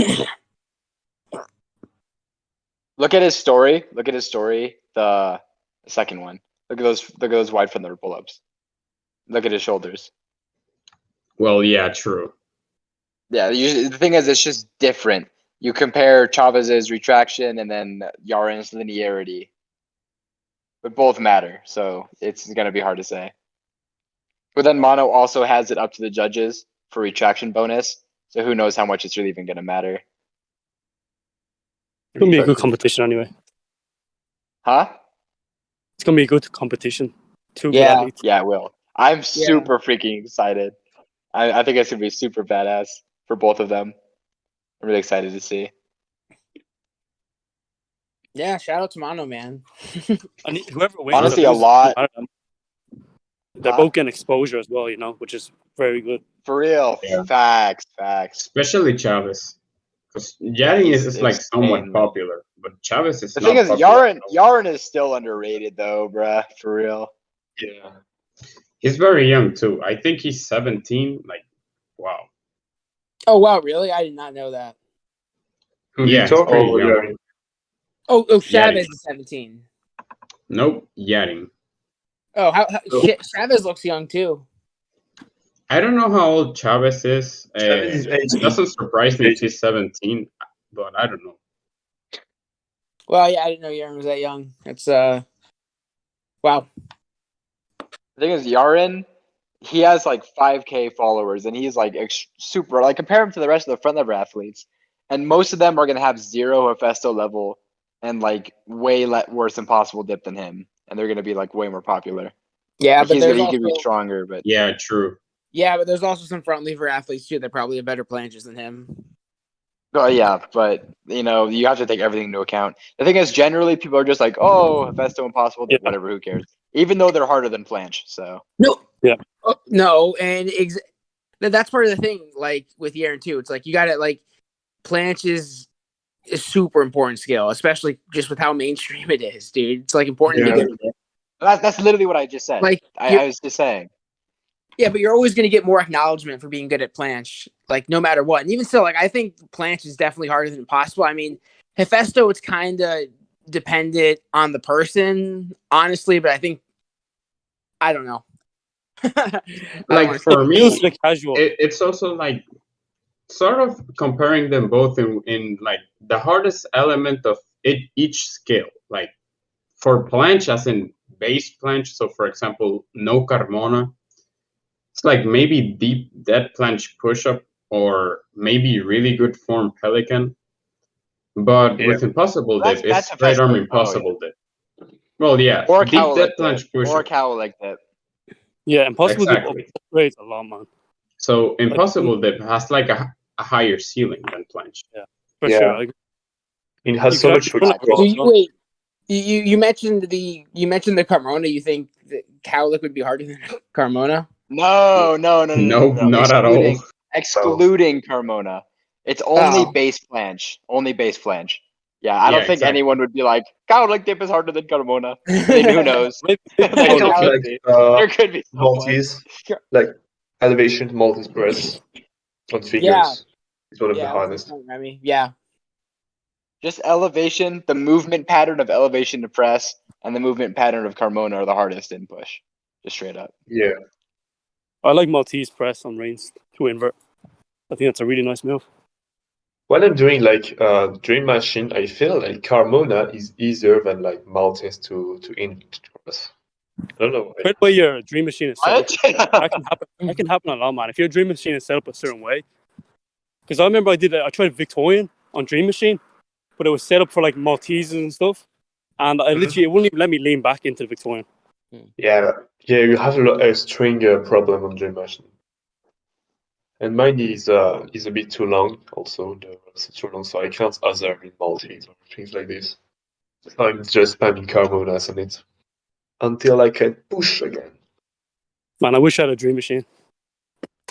Look at his story. Look at his story. The second one. Look at those wide front lever pull-ups. Look at his shoulders. Well, yeah, true. Yeah, the thing is, it's just different. You compare Chavez's retraction and then Yarin's linearity, but both matter, so it's gonna be hard to say. But then Mono also has it up to the judges for retraction bonus, so who knows how much it's really even gonna matter, It's gonna be a good competition anyway. huh? It's gonna be a good competition. Two good Yeah. athletes. Yeah, it will. I'm super freaking excited. I think it's gonna be super badass for both of them. I'm really excited to see. Yeah, shout out to Mono, man. And whoever wins, Honestly, or a loses, lot. they're both getting exposure as well, which is very good. For real, Yeah. facts. Especially Chavez. Because Yeah, Jarin he's is like somewhat insanely- popular, but Chavez is The not thing is, popular. Yarin is still underrated though, bruh. For real. Yeah. He's very young too. I think he's 17. Like, wow. Oh wow, really? I did not know that. Who, Yeah, Victor he's pretty or young. Yarin? Oh, Chavez Yarin. is 17. Nope, Yarin. Oh, Oh. Chavez looks young too. I don't know how old Chavez is. Chavez is It 18. doesn't surprise me if 18. he's 17, but I don't know. Well, yeah, I didn't know Yaron was that young. It's wow. The thing is, Yarin, he has like 5K followers, and he's like super. Like compare him to the rest of the front lever athletes, and most of them are gonna have 0 Hephaestus level and like way worse impossible dip than him, and they're gonna be like way more popular. Yeah, Like, but he there's could be also stronger, but Yeah, true. there's also some front lever athletes too that probably have better planches than him. yeah, but you have to take everything into account. The thing is, generally people are just like, oh, Hephaestus impossible dip, Yeah. whatever, who cares? Even though they're harder than Planche, so. No. Yeah. No, and that's part of the thing. Like with Yaron too, it's like you got to like planche is a super important skill, especially just with how mainstream it is, dude. It's like important to Yeah. be good at it. That's literally what I just said. Like I was just saying. yeah, but you're always going to get more acknowledgement for being good at planche, like no matter what. And even still, like I think planche is definitely harder than impossible. I mean, Hephaestus, it's kind of dependent on the person, honestly, but I think I don't know. Like for me, Feels like casual. it's also like sort of comparing them both in like the hardest element of each skill. Like for planche, as in base planche. So for example, no Carmona. It's like maybe deep dead planche push up or maybe really good form pelican. But Yeah. with impossible dip, That's it's straight arm Hephaestus. impossible dip. Well, yeah, Or deep cowl dead like planche that. push Or up. cowl like that. Yeah, impossible to Exactly. upgrade a lot, man. So impossible dip has like a higher ceiling than planche. Yeah, for Yeah. sure. Like, It has you so could much to actually run explore. it. So wait, you mentioned the Carmona. You think that Cowlick would be harder than Carmona? No. Nope, not at all. Excluding Carmona. It's only Oh. base planche. Only base planche. Yeah, I Yeah, don't think exactly. anyone would be like, cowl like dip is harder than Carmona. I mean, who knows? Maybe There I could think like be. There could be someone. Maltese, like elevation Maltese press on figures is one of the Yeah, that's hardest. the point, Remy. Yeah. Just elevation, the movement pattern of elevation to press, and the movement pattern of Carmona are the hardest in push. Just straight up. Yeah. I like Maltese press on reins to invert. I think that's a really nice move. When I'm doing like dream machine, I feel like Carmona is easier than like Maltese to press. I don't know. Depending on your dream machine is set up, What? that can happen a lot, man. If your dream machine is set up a certain way, Because I remember I tried Victorian on Dream Machine, but it was set up for like Maltesers and stuff, and I literally it wouldn't even let me lean back into the Victorian. Yeah, you have a string problem on Dream Machine. And mine is a bit too long. Also, the runs are too long, so I can't other in Maltese or things like this. So I'm just spamming Carbonas on it until I can push again. Man, I wish I had a Dream Machine.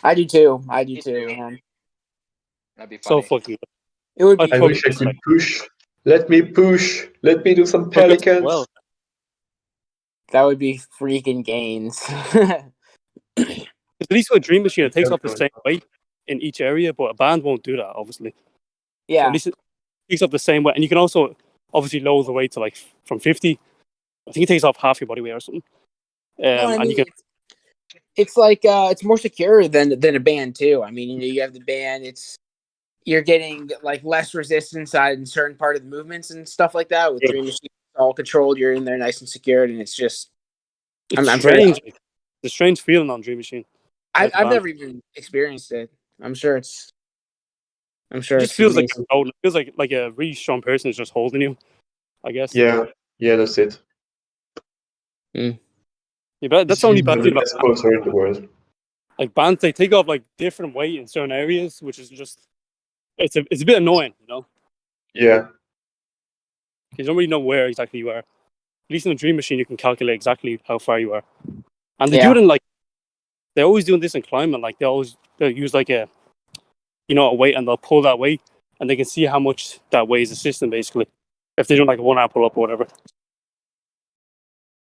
I do too. I do too, man. That'd be So funny. fucking good. It would I'd be. I probably wish I just could like push. Let me push. Let me do some progress pelicans. well. That would be freaking gains. At least with a Dream Machine, it takes off the same weight in each area, but a band won't do that, obviously. So yeah. at least it takes up the same weight, and you can also obviously lower the weight to like from 50. I think it takes off half your body weight or something. No, I And mean, you can it's like it's more secure than a band too. I mean, you have the band. You're getting like less resistance in certain part of the movements and stuff like that. With Dream Machine, it's all controlled. You're in there nice and secured, and it's just. it's I'm sure. strange. Like, the strange feeling on Dream Machine. I've never even experienced it. I'm sure it's. I'm sure It just it's feels like amazing. it feels like a really strong person is just holding you. I guess. Yeah, that's it. Yeah, but that's This the only is bad the thing about best sponsor in the world. like bands. They take off like different weight in certain areas, which is just it's a bit annoying, you know. Yeah, You don't really know where exactly you are. At least in the Dream Machine, you can calculate exactly how far you are, and they do Yeah. it in like they're always doing this in climbing. Like they'll use like a weight and they'll pull that weight and they can see how much that weighs the system basically if they're doing like a 1 hour pull up or whatever.